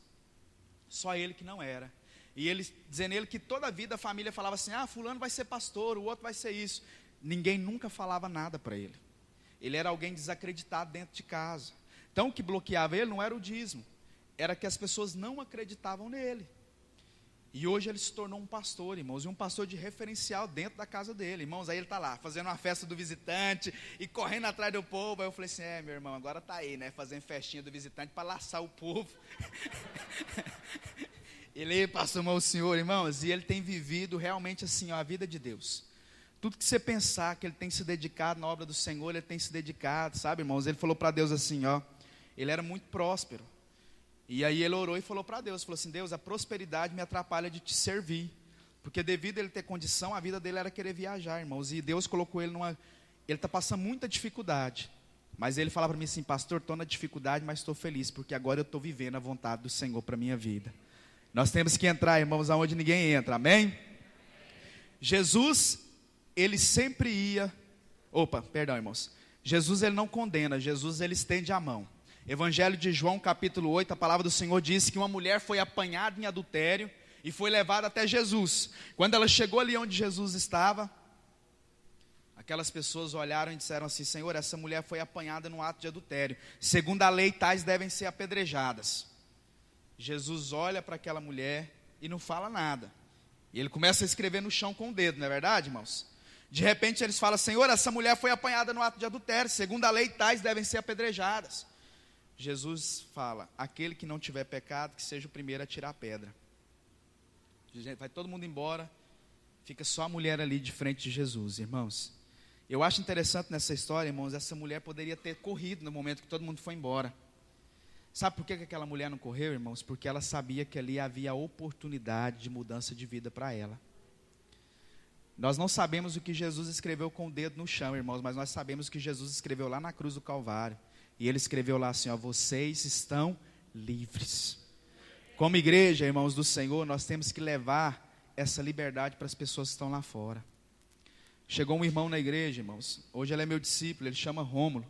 Só ele que não era. E ele, dizendo ele que toda a vida a família falava assim, fulano vai ser pastor, o outro vai ser isso. Ninguém nunca falava nada para ele. Ele era alguém desacreditado dentro de casa. Então o que bloqueava ele não era o dízimo, era que as pessoas não acreditavam nele. E hoje ele se tornou um pastor, irmãos, e um pastor de referencial dentro da casa dele, irmãos. Aí ele está lá, fazendo uma festa do visitante, e correndo atrás do povo. Aí eu falei assim, meu irmão, agora está aí, né, fazendo festinha do visitante, para laçar o povo. Ele passou mal o Senhor, irmãos, e ele tem vivido realmente assim, a vida de Deus. Tudo que você pensar que ele tem se dedicado na obra do Senhor, ele tem se dedicado, sabe, irmãos. Ele falou para Deus assim, ele era muito próspero. E aí ele orou e falou para Deus, falou assim, Deus, a prosperidade me atrapalha de te servir, porque devido a ele ter condição, a vida dele era querer viajar, irmãos, e Deus colocou ele ele está passando muita dificuldade, mas ele falava para mim assim, pastor, estou na dificuldade, mas estou feliz, porque agora eu estou vivendo a vontade do Senhor para a minha vida. Nós temos que entrar, irmãos, aonde ninguém entra, amém? Jesus, ele sempre ia, irmãos, Jesus ele não condena, Jesus ele estende a mão. Evangelho de João, capítulo 8, a palavra do Senhor diz que uma mulher foi apanhada em adultério e foi levada até Jesus. Quando ela chegou ali onde Jesus estava, aquelas pessoas olharam e disseram assim, Senhor, essa mulher foi apanhada no ato de adultério. Segundo a lei, tais devem ser apedrejadas. Jesus olha para aquela mulher e não fala nada. E ele começa a escrever no chão com o dedo, não é verdade, irmãos? De repente eles falam: Senhor, essa mulher foi apanhada no ato de adultério, segundo a lei, tais devem ser apedrejadas. Jesus fala: aquele que não tiver pecado, que seja o primeiro a tirar a pedra. Vai todo mundo embora, fica só a mulher ali de frente de Jesus, irmãos. Eu acho interessante nessa história, irmãos, essa mulher poderia ter corrido no momento que todo mundo foi embora. Sabe por que aquela mulher não correu, irmãos? Porque ela sabia que ali havia oportunidade de mudança de vida para ela. Nós não sabemos o que Jesus escreveu com o dedo no chão, irmãos, mas nós sabemos que Jesus escreveu lá na cruz do Calvário. E ele escreveu lá assim, ó: vocês estão livres. Como igreja, irmãos do Senhor, nós temos que levar essa liberdade para as pessoas que estão lá fora. Chegou um irmão na igreja, irmãos. Hoje ele é meu discípulo, ele chama Rômulo.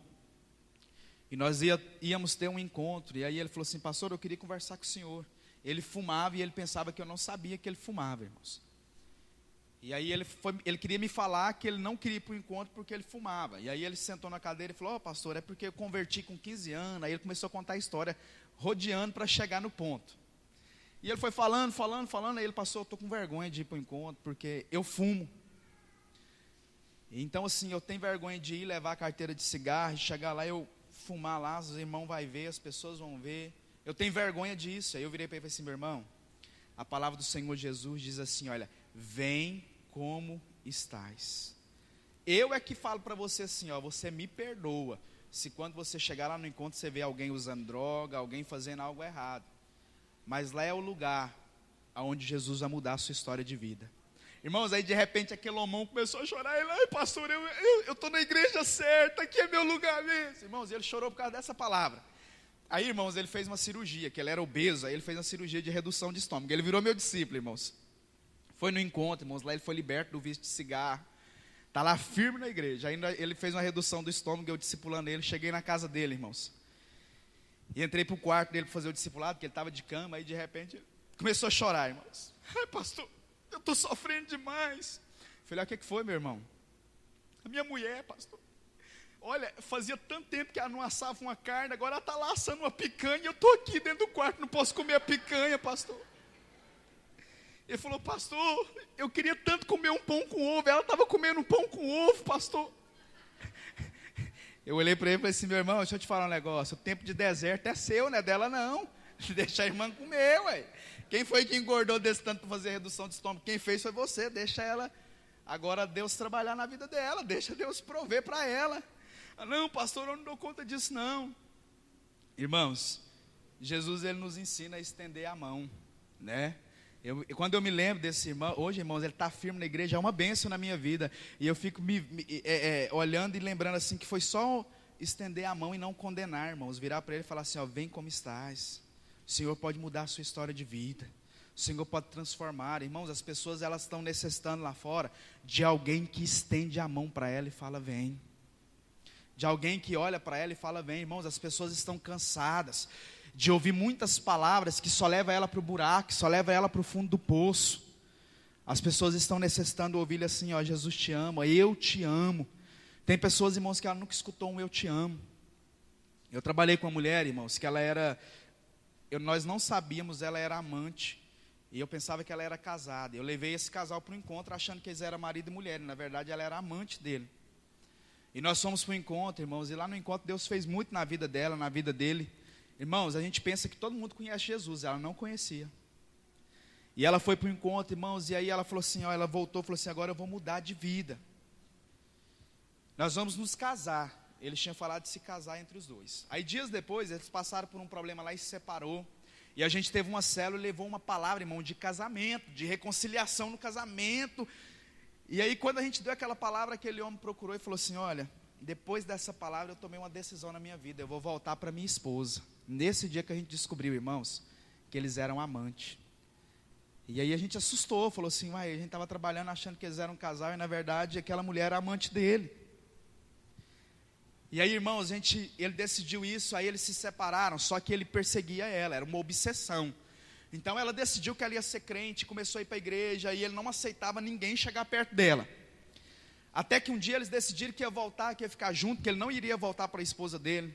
E nós íamos ter um encontro. E aí ele falou assim: pastor, eu queria conversar com o senhor. Ele fumava e ele pensava que eu não sabia que ele fumava, irmãos. E aí ele queria me falar que ele não queria ir para o encontro porque ele fumava. E aí ele sentou na cadeira e falou: ó, pastor, é porque eu converti com 15 anos. Aí ele começou a contar a história, rodeando para chegar no ponto. E ele foi falando, aí ele passou: eu estou com vergonha de ir para o encontro porque eu fumo. Então assim, eu tenho vergonha de ir levar a carteira de cigarro, e chegar lá, eu fumar lá, os irmãos vão ver, as pessoas vão ver. Eu tenho vergonha disso. Aí eu virei para ele e falei assim: meu irmão, a palavra do Senhor Jesus diz assim, olha: vem como estás. Eu é que falo para você assim, ó: você me perdoa se quando você chegar lá no encontro você vê alguém usando droga, alguém fazendo algo errado. Mas lá é o lugar onde Jesus vai mudar a sua história de vida. Irmãos, aí de repente aquele homão começou a chorar. Ele: ai, pastor, eu estou na igreja certa, aqui é meu lugar mesmo. Irmãos, ele chorou por causa dessa palavra. Aí, irmãos, ele fez uma cirurgia, que ele era obeso. Aí ele fez uma cirurgia de redução de estômago. Ele virou meu discípulo, irmãos. Foi no encontro, irmãos, lá ele foi liberto do vício de cigarro. Está lá firme na igreja. Ainda ele fez uma redução do estômago, eu discipulando ele. Cheguei na casa dele, irmãos. E entrei para o quarto dele para fazer o discipulado, porque ele estava de cama. Aí de repente ele começou a chorar, irmãos. Ai, pastor, eu estou sofrendo demais. Falei: o que foi, meu irmão? A minha mulher, pastor. Olha, fazia tanto tempo que ela não assava uma carne, agora ela está lá assando uma picanha. Eu estou aqui dentro do quarto, não posso comer a picanha, pastor. Ele falou: pastor, eu queria tanto comer um pão com ovo. Ela estava comendo um pão com ovo, pastor. Eu olhei para ele e falei assim: meu irmão, deixa eu te falar um negócio. O tempo de deserto é seu, não é dela não. Deixa a irmã comer, ué. Quem foi que engordou desse tanto para fazer redução de estômago? Quem fez foi você. Deixa ela, agora Deus trabalhar na vida dela. Deixa Deus prover para ela. Ah, não, pastor, eu não dou conta disso não. Irmãos, Jesus, ele nos ensina a estender a mão, né? Quando eu me lembro desse irmão, hoje, irmãos, ele está firme na igreja, é uma bênção na minha vida. E eu fico olhando e lembrando assim, que foi só estender a mão e não condenar, irmãos. Virar para ele e falar assim, ó: vem como estás. O Senhor pode mudar a sua história de vida. O Senhor pode transformar. Irmãos, as pessoas, elas estão necessitando lá fora de alguém que estende a mão para ela e fala: vem. De alguém que olha para ela e fala: vem. Irmãos, as pessoas estão cansadas de ouvir muitas palavras que só levam ela para o buraco, que só levam ela para o fundo do poço. As pessoas estão necessitando ouvir assim, ó: Jesus te ama, eu te amo. Tem pessoas, irmãos, que ela nunca escutou um eu te amo. Eu trabalhei com uma mulher, irmãos, que ela era, nós não sabíamos, ela era amante. E eu pensava que ela era casada. Eu levei esse casal para o encontro achando que eles eram marido e mulher. E na verdade ela era amante dele. E nós fomos para o encontro, irmãos, e lá no encontro Deus fez muito na vida dela, na vida dele. Irmãos, a gente pensa que todo mundo conhece Jesus, ela não conhecia. E ela foi para o encontro, irmãos, e aí ela falou assim, ó, ela voltou e falou assim: agora eu vou mudar de vida. Nós vamos nos casar. Eles tinham falado de se casar entre os dois. Aí dias depois, eles passaram por um problema lá e se separou. E a gente teve uma célula e levou uma palavra, irmão, de casamento, de reconciliação no casamento. E aí quando a gente deu aquela palavra, aquele homem procurou e falou assim: olha, depois dessa palavra eu tomei uma decisão na minha vida, eu vou voltar para minha esposa. Nesse dia que a gente descobriu, irmãos, que eles eram amantes. E aí a gente assustou, falou assim: uai, a gente estava trabalhando achando que eles eram um casal, e na verdade aquela mulher era amante dele. E aí, irmãos, ele decidiu isso, aí eles se separaram, só que ele perseguia ela, era uma obsessão. Então ela decidiu que ela ia ser crente, começou a ir para a igreja, e ele não aceitava ninguém chegar perto dela. Até que um dia eles decidiram que ia voltar, que ia ficar junto, que ele não iria voltar para a esposa dele.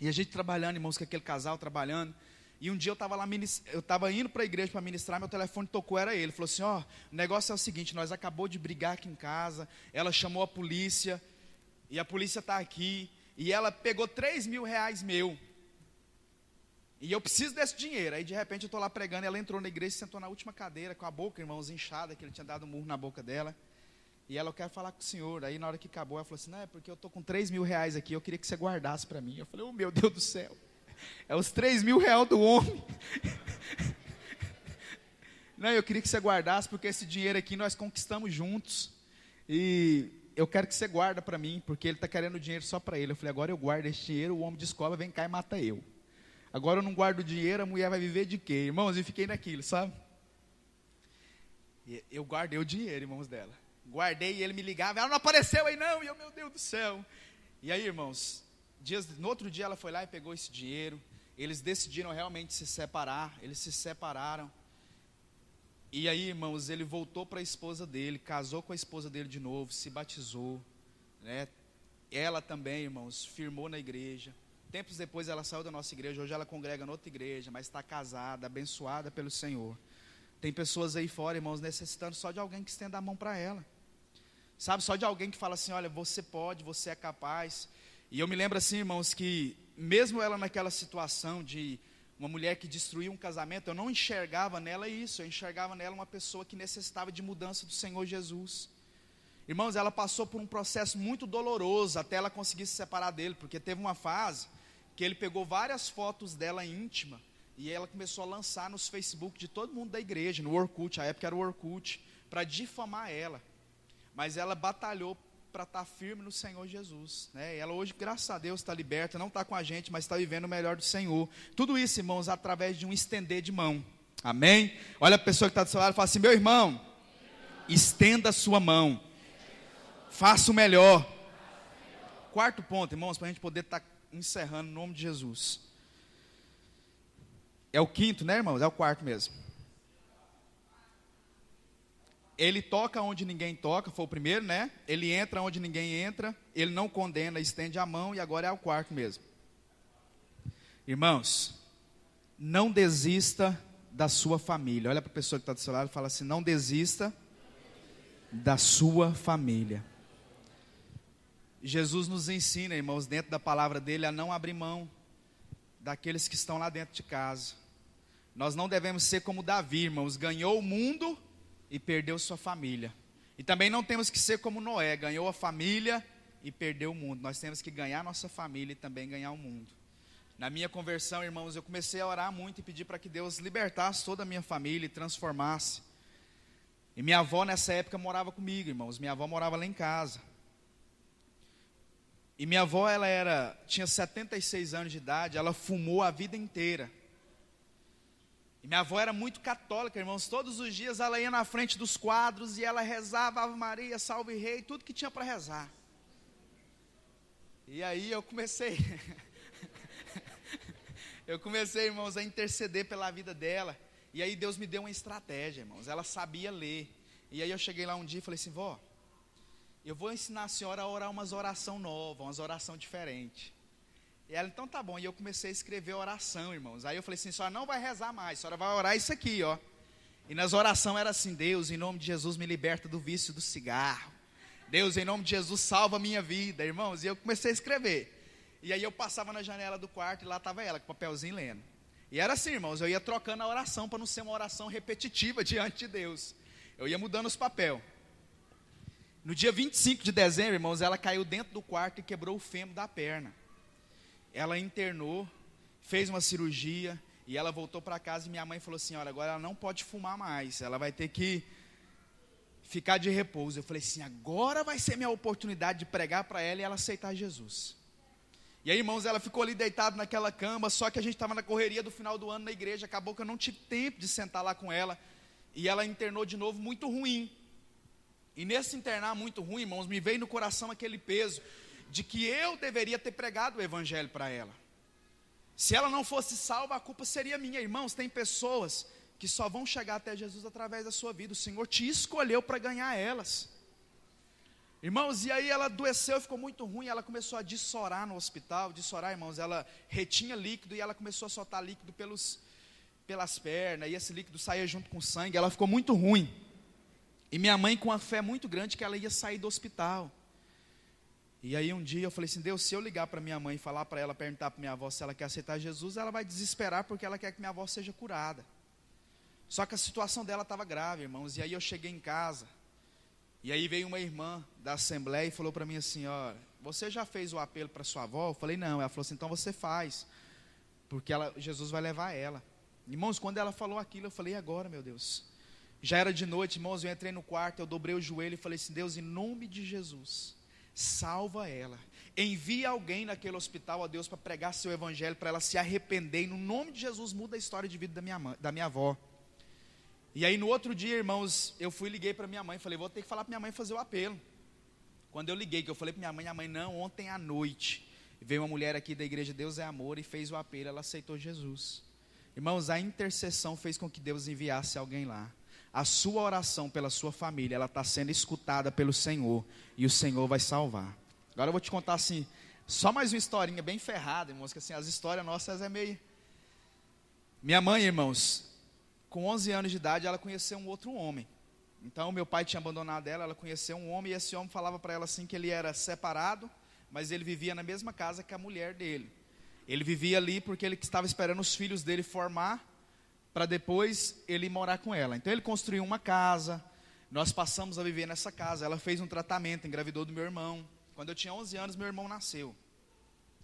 E a gente trabalhando, irmãos, com aquele casal trabalhando. E um dia eu estava indo para a igreja para ministrar, meu telefone tocou, era ele. Falou assim, ó, o negócio é o seguinte, nós acabou de brigar aqui em casa, ela chamou a polícia, e a polícia está aqui, e ela pegou 3 mil reais meu. E eu preciso desse dinheiro. Aí de repente eu estou lá pregando, ela entrou na igreja e sentou na última cadeira, com a boca, irmãos, inchada, que ele tinha dado um murro na boca dela. E ela, eu quero falar com o senhor. Aí na hora que acabou, ela falou assim, não, é porque eu estou com 3 mil reais aqui, eu queria que você guardasse para mim. Eu falei, oh meu Deus do céu, é os 3 mil reais do homem. Não, eu queria que você guardasse, porque esse dinheiro aqui nós conquistamos juntos. E eu quero que você guarda para mim, porque ele está querendo dinheiro só para ele. Eu falei, agora eu guardo esse dinheiro, o homem descobre, vem cá e mata eu. Agora eu não guardo o dinheiro, a mulher vai viver de quê? Irmãos, eu fiquei naquilo, sabe? E eu guardei o dinheiro, irmãos, dela. Guardei e ele me ligava, ela não apareceu aí não, e eu, meu Deus do céu. E aí, irmãos, no outro dia ela foi lá e pegou esse dinheiro, eles decidiram realmente se separar, eles se separaram. E aí, irmãos, ele voltou para a esposa dele, casou com a esposa dele de novo, se batizou, né? Ela também, irmãos, firmou na igreja. Tempos depois ela saiu da nossa igreja, hoje ela congrega em outra igreja, mas está casada, abençoada pelo Senhor. Tem pessoas aí fora, irmãos, necessitando só de alguém que estenda a mão para ela. Sabe, só de alguém que fala assim, olha, você pode, você é capaz. E eu me lembro assim, irmãos, que mesmo ela naquela situação de uma mulher que destruiu um casamento, eu não enxergava nela isso, eu enxergava nela uma pessoa que necessitava de mudança do Senhor Jesus. Irmãos, ela passou por um processo muito doloroso até ela conseguir se separar dele, porque teve uma fase que ele pegou várias fotos dela íntima e ela começou a lançar nos Facebook de todo mundo da igreja, no Orkut, a época era o Orkut, para difamar ela. Mas ela batalhou para estar firme no Senhor Jesus, né? Ela hoje, graças a Deus, está liberta, não está com a gente, mas está vivendo o melhor do Senhor. Tudo isso, irmãos, através de um estender de mão. Amém? Olha a pessoa que está do seu lado e fala assim, meu irmão, estenda a sua mão. Faça o melhor. Quarto ponto, irmãos, para a gente poder estar encerrando em nome de Jesus. É o quinto, né, irmãos? É o quarto mesmo. Ele toca onde ninguém toca, foi o primeiro, né? Ele entra onde ninguém entra, ele não condena, estende a mão, e agora é o quarto mesmo. Irmãos, não desista da sua família. Olha para a pessoa que está do seu lado e fala assim, não desista da sua família. Jesus nos ensina, irmãos, dentro da palavra dele, a não abrir mão daqueles que estão lá dentro de casa. Nós não devemos ser como Davi, irmãos, ganhou o mundo e perdeu sua família. E também não temos que ser como Noé, ganhou a família e perdeu o mundo. Nós temos que ganhar nossa família e também ganhar o mundo. Na minha conversão, irmãos, eu comecei a orar muito e pedir para que Deus libertasse toda a minha família e transformasse. E minha avó nessa época morava comigo, irmãos, minha avó morava lá em casa. E minha avó, tinha 76 anos de idade, ela fumou a vida inteira. E minha avó era muito católica, irmãos, todos os dias ela ia na frente dos quadros e ela rezava Ave Maria, Salve Rei, tudo que tinha para rezar. E aí eu comecei, irmãos, a interceder pela vida dela. E aí Deus me deu uma estratégia, irmãos, ela sabia ler. E aí eu cheguei lá um dia e falei assim, vó, eu vou ensinar a senhora a orar umas orações novas, umas orações diferentes. E ela, então tá bom, e eu comecei a escrever oração, irmãos. Aí eu falei assim, a senhora não vai rezar mais, a senhora vai orar isso aqui, ó. E nas orações era assim, Deus, em nome de Jesus, me liberta do vício do cigarro. Deus, em nome de Jesus, salva a minha vida, irmãos. E eu comecei a escrever. E aí eu passava na janela do quarto e lá estava ela, com o papelzinho lendo. E era assim, irmãos, eu ia trocando a oração para não ser uma oração repetitiva diante de Deus. Eu ia mudando os papéis. No dia 25 de dezembro, irmãos, ela caiu dentro do quarto e quebrou o fêmur da perna. Ela internou, fez uma cirurgia e ela voltou para casa e minha mãe falou assim, olha, agora ela não pode fumar mais, ela vai ter que ficar de repouso. Eu falei assim, agora vai ser minha oportunidade de pregar para ela e ela aceitar Jesus. E aí, irmãos, ela ficou ali deitada naquela cama, só que a gente estava na correria do final do ano na igreja, acabou que eu não tive tempo de sentar lá com ela, e ela internou de novo muito ruim. E nesse internar muito ruim, irmãos, me veio no coração aquele peso de que eu deveria ter pregado o evangelho para ela. Se ela não fosse salva, a culpa seria minha. Irmãos, tem pessoas que só vão chegar até Jesus através da sua vida. O Senhor te escolheu para ganhar elas. Irmãos, e aí ela adoeceu, ficou muito ruim, ela começou a dissorar no hospital. Dissorar, irmãos, ela retinha líquido e ela começou a soltar líquido pelas pernas, e esse líquido saía junto com o sangue, ela ficou muito ruim. E minha mãe com uma fé muito grande que ela ia sair do hospital. E aí um dia eu falei assim, Deus, se eu ligar para minha mãe e falar para ela, perguntar para minha avó se ela quer aceitar Jesus, ela vai desesperar porque ela quer que minha avó seja curada. Só que a situação dela estava grave, irmãos, e aí eu cheguei em casa, e aí veio uma irmã da Assembleia e falou para mim assim, ó, você já fez o apelo para sua avó? Eu falei, não. Ela falou assim, então você faz, porque Jesus vai levar ela. Irmãos, quando ela falou aquilo, eu falei, e agora, meu Deus? Já era de noite, irmãos, eu entrei no quarto, eu dobrei o joelho e falei assim, Deus, em nome de Jesus, salva ela. Envia alguém naquele hospital, ó Deus, para pregar seu evangelho, para ela se arrepender, e no nome de Jesus, muda a história de vida da minha avó. E aí no outro dia, irmãos, eu liguei para minha mãe, falei, vou ter que falar para minha mãe fazer o apelo. Quando eu liguei, que eu falei para minha mãe, não, ontem à noite, veio uma mulher aqui da igreja Deus é Amor e fez o apelo, ela aceitou Jesus. Irmãos, a intercessão fez com que Deus enviasse alguém lá. A sua oração pela sua família, ela está sendo escutada pelo Senhor, e o Senhor vai salvar. Agora eu vou te contar assim, só mais uma historinha bem ferrada, irmãos, que assim, as histórias nossas é meio... Minha mãe, irmãos, com 11 anos de idade, ela conheceu um outro homem. Então, meu pai tinha abandonado ela, ela conheceu um homem, e esse homem falava para ela assim, que ele era separado, mas ele vivia na mesma casa que a mulher dele. Ele vivia ali porque ele estava esperando os filhos dele formar, para depois ele morar com ela. Então ele construiu uma casa, nós passamos a viver nessa casa, ela fez um tratamento, engravidou do meu irmão. Quando eu tinha 11 anos, meu irmão nasceu.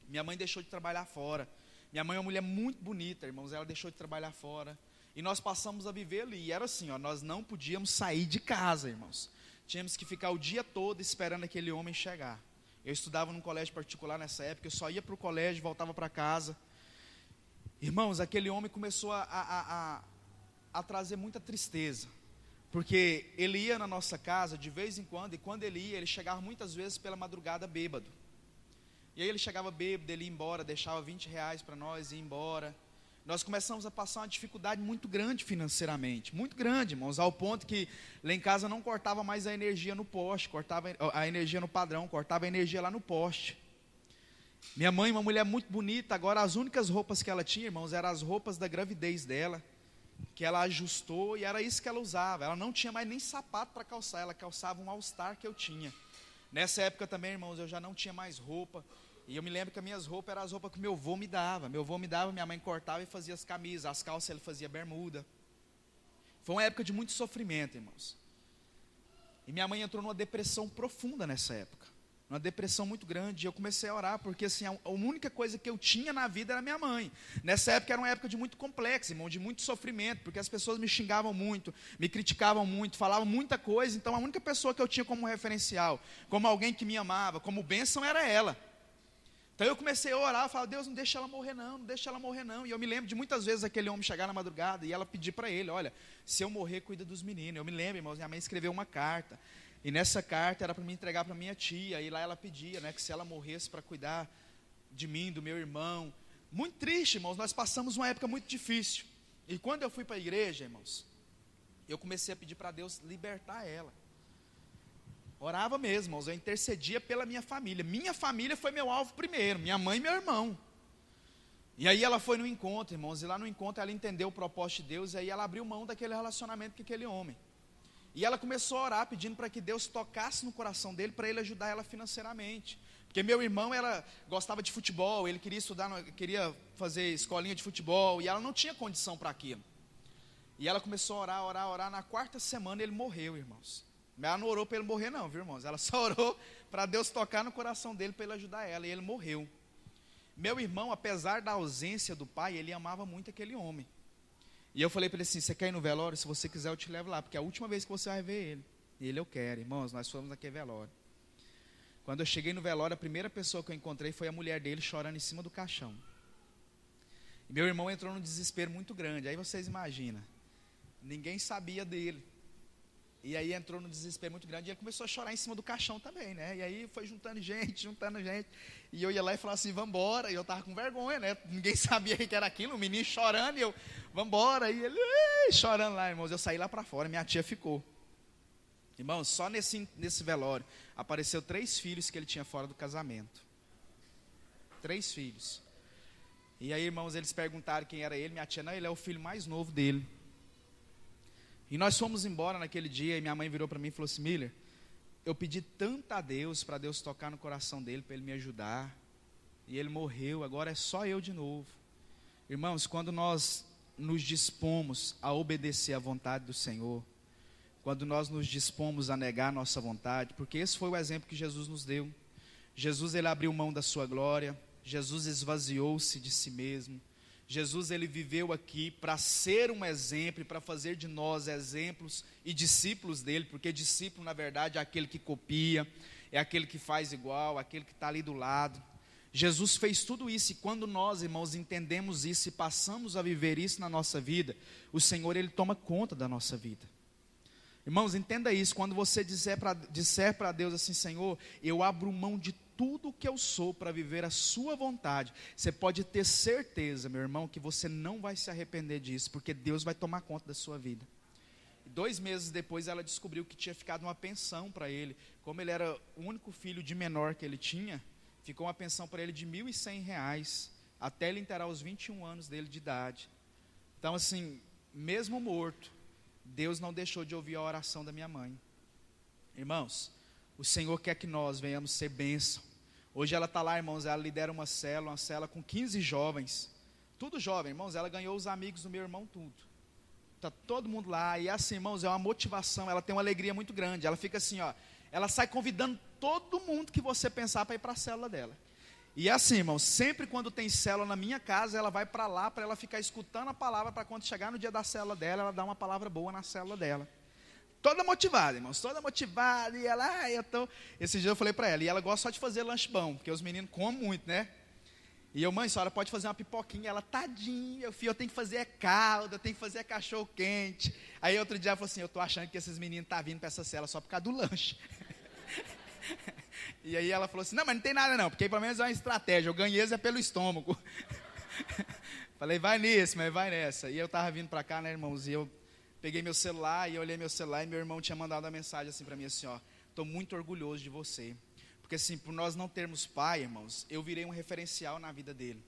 Minha mãe deixou de trabalhar fora. Minha mãe é uma mulher muito bonita, irmãos, ela deixou de trabalhar fora. E nós passamos a viver ali, e era assim, ó, nós não podíamos sair de casa, irmãos. Tínhamos que ficar o dia todo esperando aquele homem chegar. Eu estudava num colégio particular nessa época, eu só ia para o colégio, voltava para casa. Irmãos, aquele homem começou a trazer muita tristeza, porque ele ia na nossa casa de vez em quando, e quando ele ia, ele chegava muitas vezes pela madrugada bêbado. E aí ele chegava bêbado, ele ia embora, deixava R$20 para nós, ia embora. Nós começamos a passar uma dificuldade muito grande financeiramente, muito grande, irmãos, ao ponto que lá em casa não cortava mais a energia no poste, cortava a energia no padrão, cortava a energia lá no poste. Minha mãe, uma mulher muito bonita, agora as únicas roupas que ela tinha, irmãos, eram as roupas da gravidez dela, que ela ajustou, e era isso que ela usava. Ela não tinha mais nem sapato para calçar, ela calçava um All-Star que eu tinha. Nessa época também, irmãos, eu já não tinha mais roupa, e eu me lembro que as minhas roupas eram as roupas que meu avô me dava. Meu avô me dava, minha mãe cortava e fazia as camisas, as calças ele fazia bermuda. Foi uma época de muito sofrimento, irmãos. E minha mãe entrou numa depressão profunda nessa época. Uma depressão muito grande, e eu comecei a orar, porque assim, a única coisa que eu tinha na vida era minha mãe. Nessa época era uma época de muito complexo, irmão, de muito sofrimento, porque as pessoas me xingavam muito, me criticavam muito, falavam muita coisa, então a única pessoa que eu tinha como referencial, como alguém que me amava, como bênção, era ela. Então eu comecei a orar, eu falava, Deus, não deixa ela morrer não, não deixa ela morrer não. E eu me lembro de muitas vezes aquele homem chegar na madrugada, e ela pedir para ele, olha, se eu morrer, cuida dos meninos. Eu me lembro, irmãos, minha mãe escreveu uma carta, e nessa carta era para me entregar para minha tia, e lá ela pedia, né, que se ela morresse para cuidar de mim, do meu irmão. Muito triste, irmãos, nós passamos uma época muito difícil. E quando eu fui para a igreja, irmãos, eu comecei a pedir para Deus libertar ela. Orava mesmo, irmãos, eu intercedia pela minha família. Minha família foi meu alvo primeiro, minha mãe e meu irmão. E aí ela foi no encontro, irmãos, e lá no encontro ela entendeu o propósito de Deus, e aí ela abriu mão daquele relacionamento com aquele homem. E ela começou a orar, pedindo para que Deus tocasse no coração dele, para ele ajudar ela financeiramente. Porque meu irmão, ela gostava de futebol, ele queria estudar, queria fazer escolinha de futebol, e ela não tinha condição para aquilo. E ela começou a orar, orar, orar. Na quarta semana ele morreu, irmãos. Mas ela não orou para ele morrer não, viu, irmãos? Ela só orou para Deus tocar no coração dele, para ele ajudar ela, e ele morreu. Meu irmão, apesar da ausência do pai, ele amava muito aquele homem. E eu falei para ele assim, você quer ir no velório? Se você quiser eu te levo lá, porque é a última vez que você vai ver ele. E ele, eu quero. Irmãos, nós fomos naquele velório. Quando eu cheguei no velório, a primeira pessoa que eu encontrei foi a mulher dele chorando em cima do caixão. E meu irmão entrou num desespero muito grande. Aí vocês imaginam, ninguém sabia dele. E aí entrou num desespero muito grande, e ele começou a chorar em cima do caixão também, né? E aí foi juntando gente, e eu ia lá e falava assim, vambora, e eu tava com vergonha, né? Ninguém sabia o que era aquilo, o menino chorando, e eu, vambora, e ele chorando lá, irmãos. Eu saí lá para fora, minha tia ficou. Irmãos, só nesse velório, apareceu 3 filhos que ele tinha fora do casamento. 3 filhos. E aí, irmãos, eles perguntaram quem era ele. Minha tia, não, ele é o filho mais novo dele. E nós fomos embora naquele dia, e minha mãe virou para mim e falou assim: Miller, eu pedi tanto a Deus, para Deus tocar no coração dele, para ele me ajudar, e ele morreu, agora é só eu de novo. Irmãos, quando nós nos dispomos a obedecer à vontade do Senhor, quando nós nos dispomos a negar a nossa vontade, porque esse foi o exemplo que Jesus nos deu. Jesus, ele abriu mão da sua glória, Jesus esvaziou-se de si mesmo, Jesus, ele viveu aqui para ser um exemplo, para fazer de nós exemplos e discípulos dele, porque discípulo, na verdade, é aquele que copia, é aquele que faz igual, aquele que está ali do lado. Jesus fez tudo isso, e quando nós, irmãos, entendemos isso e passamos a viver isso na nossa vida, o Senhor, ele toma conta da nossa vida. Irmãos, entenda isso, quando você disser para Deus assim: Senhor, eu abro mão de tudo que eu sou para viver a sua vontade, você pode ter certeza, meu irmão, que você não vai se arrepender disso, porque Deus vai tomar conta da sua vida. E 2 meses depois ela descobriu que tinha ficado uma pensão para ele, como ele era o único filho de menor que ele tinha, ficou uma pensão para ele de R$ 1.100, até ele inteirar os 21 anos dele de idade. Então assim, mesmo morto, Deus não deixou de ouvir a oração da minha mãe. Irmãos, o Senhor quer que nós venhamos ser bênção. Hoje ela está lá, irmãos, ela lidera uma célula com 15 jovens, tudo jovem, irmãos, ela ganhou os amigos do meu irmão, tudo. Está todo mundo lá, e assim, irmãos, é uma motivação, ela tem uma alegria muito grande, ela fica assim, ó, ela sai convidando todo mundo que você pensar para ir para a célula dela. E assim, irmãos, sempre quando tem célula na minha casa, ela vai para lá, para ela ficar escutando a palavra, para quando chegar no dia da célula dela, ela dá uma palavra boa na célula dela. Toda motivada, irmãos, toda motivada, e ela, esse dia eu falei para ela, e ela gosta só de fazer lanche bom, porque os meninos comem muito, né? E eu, mãe, a senhora pode fazer uma pipoquinha, ela, tadinha, filho, eu tenho que fazer caldo, eu tenho que fazer cachorro quente. Aí outro dia ela falou assim: eu tô achando que esses meninos estão vindo para essa cela só por causa do lanche. E aí ela falou assim: não, mas não tem nada não, porque pelo menos é uma estratégia, eu ganhei é pelo estômago. Falei, vai nisso, mas vai nessa. E eu tava vindo para cá, né, irmãos, e eu peguei meu celular, e eu olhei meu celular, e meu irmão tinha mandado uma mensagem assim para mim, assim, ó: estou muito orgulhoso de você, porque assim, por nós não termos pai, irmãos, eu virei um referencial na vida dele.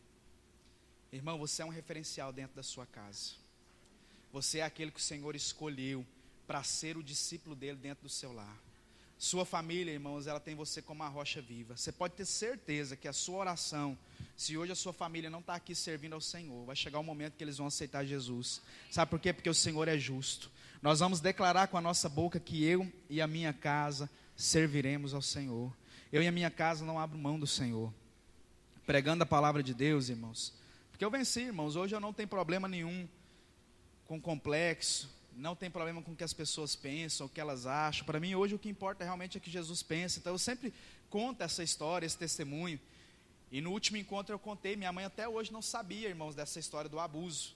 Irmão, você é um referencial dentro da sua casa, você é aquele que o Senhor escolheu para ser o discípulo dele dentro do seu lar. Sua família, irmãos, ela tem você como uma rocha viva. Você pode ter certeza que a sua oração, se hoje a sua família não está aqui servindo ao Senhor, vai chegar um momento que eles vão aceitar Jesus. Sabe por quê? Porque o Senhor é justo. Nós vamos declarar com a nossa boca que eu e a minha casa serviremos ao Senhor. Eu e a minha casa não abro mão do Senhor. Pregando a palavra de Deus, irmãos. Porque eu venci, irmãos. Hoje eu não tenho problema nenhum com complexo. Não tem problema com o que as pessoas pensam, o que elas acham. Para mim, hoje, o que importa realmente é que Jesus pensa. Então, eu sempre conto essa história, esse testemunho. E no último encontro eu contei, minha mãe até hoje não sabia, irmãos, dessa história do abuso.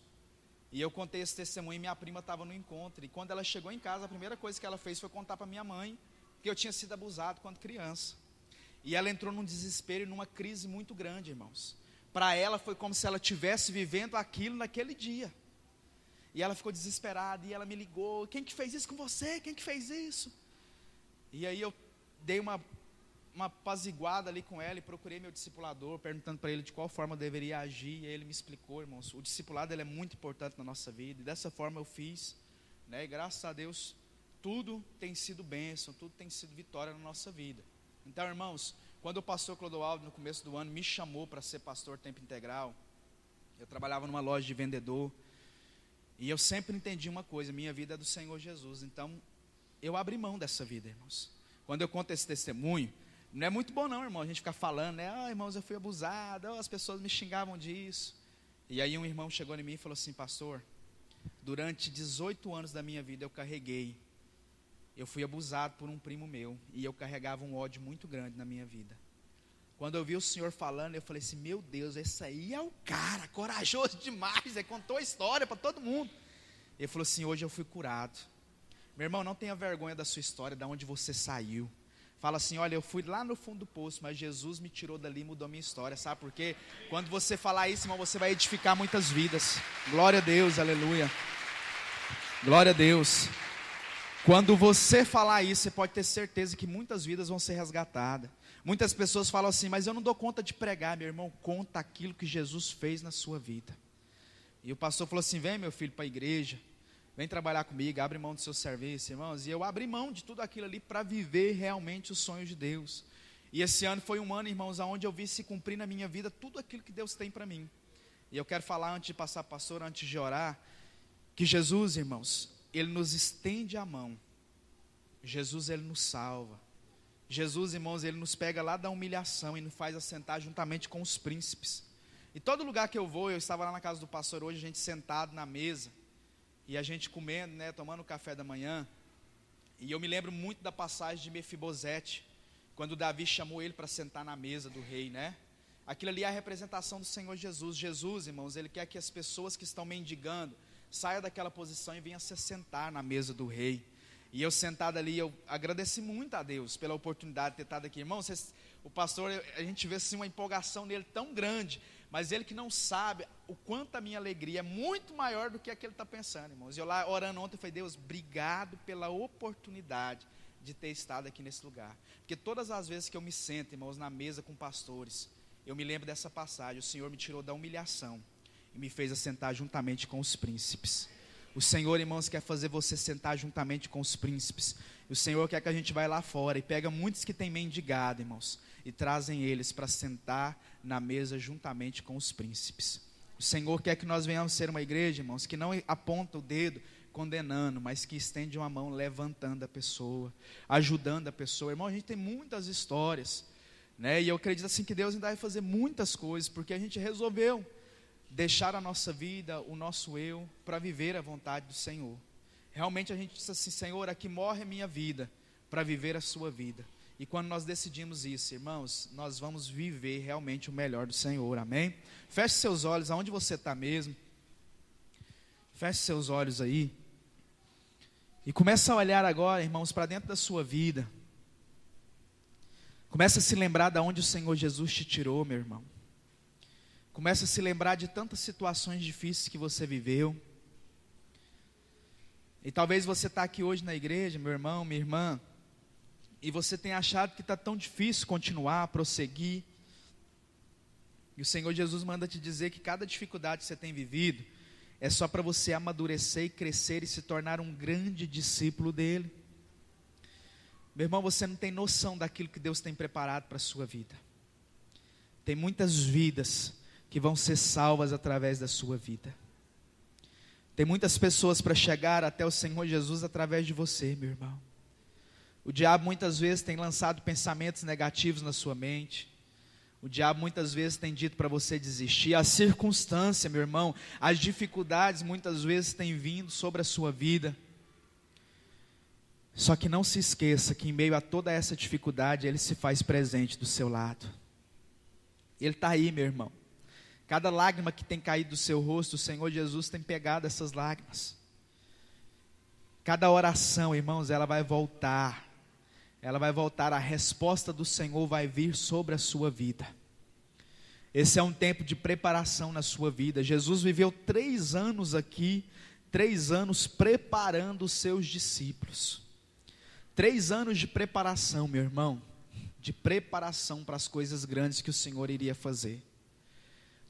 E eu contei esse testemunho e minha prima estava no encontro. E quando ela chegou em casa, a primeira coisa que ela fez foi contar para minha mãe que eu tinha sido abusado quando criança. E ela entrou num desespero e numa crise muito grande, irmãos. Para ela foi como se ela estivesse vivendo aquilo naquele dia. E ela ficou desesperada, e ela me ligou: quem que fez isso com você? Quem que fez isso? E aí eu dei uma apaziguada ali com ela, e procurei meu discipulador, perguntando para ele de qual forma eu deveria agir, e ele me explicou, irmãos, o discipulado, ele é muito importante na nossa vida, e dessa forma eu fiz, né? E graças a Deus, tudo tem sido bênção, tudo tem sido vitória na nossa vida. Então, irmãos, quando o pastor Clodoaldo, no começo do ano, me chamou para ser pastor tempo integral, eu trabalhava numa loja de vendedor, e eu sempre entendi uma coisa: minha vida é do Senhor Jesus. Então, eu abri mão dessa vida, irmãos. Quando eu conto esse testemunho, não é muito bom não, irmão, a gente ficar falando, né? Irmãos, eu fui abusado, as pessoas me xingavam disso. E aí um irmão chegou em mim e falou assim: pastor, durante 18 anos da minha vida eu fui abusado por um primo meu, e eu carregava um ódio muito grande na minha vida. Quando eu vi o senhor falando, eu falei assim: meu Deus, esse aí é o cara, corajoso demais. Ele contou a história para todo mundo. Ele falou assim: hoje eu fui curado. Meu irmão, não tenha vergonha da sua história, de onde você saiu. Fala assim: olha, eu fui lá no fundo do poço, mas Jesus me tirou dali e mudou a minha história. Sabe por quê? Quando você falar isso, irmão, você vai edificar muitas vidas. Glória a Deus, aleluia. Glória a Deus. Quando você falar isso, você pode ter certeza que muitas vidas vão ser resgatadas. Muitas pessoas falam assim, mas eu não dou conta de pregar. Meu irmão, conta aquilo que Jesus fez na sua vida. E o pastor falou assim, vem meu filho para a igreja, vem trabalhar comigo, abre mão do seu serviço, irmãos. E eu abri mão de tudo aquilo ali para viver realmente os sonhos de Deus. E esse ano foi um ano, irmãos, onde eu vi se cumprir na minha vida tudo aquilo que Deus tem para mim. E eu quero falar, antes de passar pastor, antes de orar, que Jesus, irmãos, Ele nos estende a mão. Jesus, Ele nos salva. Jesus, irmãos, Ele nos pega lá da humilhação e nos faz assentar juntamente com os príncipes. E todo lugar que eu vou, eu estava lá na casa do pastor hoje, a gente sentado na mesa, e a gente comendo, né, tomando café da manhã, e eu me lembro muito da passagem de Mefibosete, quando Davi chamou ele para sentar na mesa do rei, né? Aquilo ali é a representação do Senhor Jesus. Jesus, irmãos, Ele quer que as pessoas que estão mendigando saiam daquela posição e venham se sentar na mesa do rei. E eu sentado ali, eu agradeci muito a Deus pela oportunidade de ter estado aqui. Irmãos, o pastor, a gente vê assim uma empolgação nele tão grande, mas ele que não sabe o quanto a minha alegria é muito maior do que a que ele está pensando, irmãos. Eu lá orando ontem, eu falei, Deus, obrigado pela oportunidade de ter estado aqui nesse lugar. Porque todas as vezes que eu me sento, irmãos, na mesa com pastores, eu me lembro dessa passagem, o Senhor me tirou da humilhação e me fez assentar juntamente com os príncipes. O Senhor, irmãos, quer fazer você sentar juntamente com os príncipes. O Senhor quer que a gente vá lá fora e pega muitos que têm mendigado, irmãos, e trazem eles para sentar na mesa juntamente com os príncipes. O Senhor quer que nós venhamos ser uma igreja, irmãos, que não aponta o dedo condenando, mas que estende uma mão levantando a pessoa, ajudando a pessoa. Irmão, a gente tem muitas histórias, né? E eu acredito assim que Deus ainda vai fazer muitas coisas, porque a gente resolveu deixar a nossa vida, o nosso eu, para viver a vontade do Senhor. Realmente a gente diz assim, Senhor, aqui morre a minha vida, para viver a sua vida. E quando nós decidimos isso, irmãos, nós vamos viver realmente o melhor do Senhor, amém? Feche seus olhos, aonde você está mesmo. Feche seus olhos aí. E começa a olhar agora, irmãos, para dentro da sua vida. Começa a se lembrar de onde o Senhor Jesus te tirou, meu irmão. Começa a se lembrar de tantas situações difíceis que você viveu. E talvez você está aqui hoje na igreja, meu irmão, minha irmã, e você tenha achado que está tão difícil continuar, prosseguir. E o Senhor Jesus manda te dizer que cada dificuldade que você tem vivido é só para você amadurecer e crescer e se tornar um grande discípulo dele. Meu irmão, você não tem noção daquilo que Deus tem preparado para a sua vida. Tem muitas vidas que vão ser salvas através da sua vida. Tem muitas pessoas para chegar até o Senhor Jesus através de você, meu irmão. O diabo muitas vezes tem lançado pensamentos negativos na sua mente. O diabo muitas vezes tem dito para você desistir. A circunstância, meu irmão, as dificuldades muitas vezes têm vindo sobre a sua vida. Só que não se esqueça que em meio a toda essa dificuldade, Ele se faz presente do seu lado. Ele está aí, meu irmão. Cada lágrima que tem caído do seu rosto, o Senhor Jesus tem pegado essas lágrimas. Cada oração, irmãos, ela vai voltar. Ela vai voltar, a resposta do Senhor vai vir sobre a sua vida. Esse é um tempo de preparação na sua vida. Jesus viveu 3 anos aqui, 3 anos preparando os seus discípulos. 3 anos de preparação, meu irmão, de preparação para as coisas grandes que o Senhor iria fazer.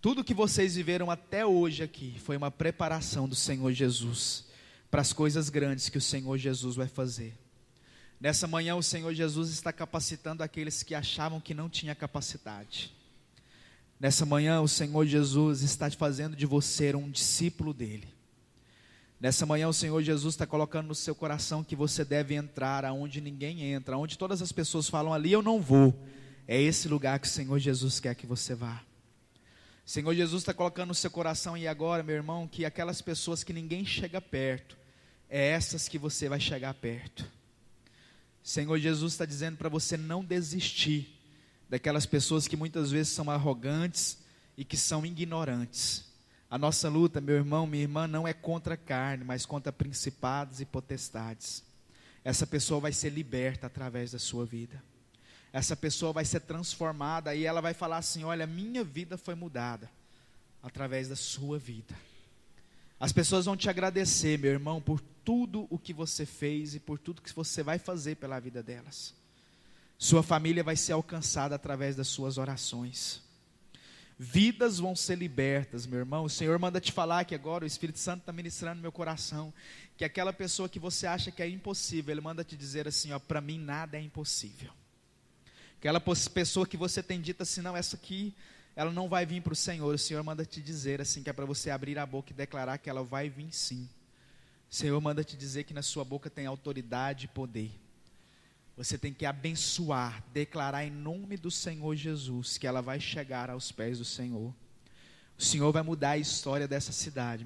Tudo que vocês viveram até hoje aqui, foi uma preparação do Senhor Jesus, para as coisas grandes que o Senhor Jesus vai fazer. Nessa manhã o Senhor Jesus está capacitando aqueles que achavam que não tinha capacidade. Nessa manhã o Senhor Jesus está fazendo de você um discípulo dele. Nessa manhã o Senhor Jesus está colocando no seu coração que você deve entrar aonde ninguém entra, aonde todas as pessoas falam, ali eu não vou. É esse lugar que o Senhor Jesus quer que você vá. O Senhor Jesus está colocando no seu coração e agora, meu irmão, que aquelas pessoas que ninguém chega perto, é essas que você vai chegar perto. O Senhor Jesus está dizendo para você não desistir daquelas pessoas que muitas vezes são arrogantes e que são ignorantes. A nossa luta, meu irmão, minha irmã, não é contra a carne, mas contra principados e potestades. Essa pessoa vai ser liberta através da sua vida. Essa pessoa vai ser transformada e ela vai falar assim, olha, minha vida foi mudada através da sua vida. As pessoas vão te agradecer, meu irmão, por tudo o que você fez e por tudo que você vai fazer pela vida delas. Sua família vai ser alcançada através das suas orações. Vidas vão ser libertas, meu irmão. O Senhor manda te falar que agora o Espírito Santo está ministrando no meu coração, que aquela pessoa que você acha que é impossível, Ele manda te dizer assim, ó, para mim nada é impossível. Aquela pessoa que você tem dito assim, não, essa aqui, ela não vai vir para o Senhor manda te dizer assim, que é para você abrir a boca e declarar que ela vai vir sim. O Senhor manda te dizer que na sua boca tem autoridade e poder. Você tem que abençoar, declarar em nome do Senhor Jesus, que ela vai chegar aos pés do Senhor. O Senhor vai mudar a história dessa cidade.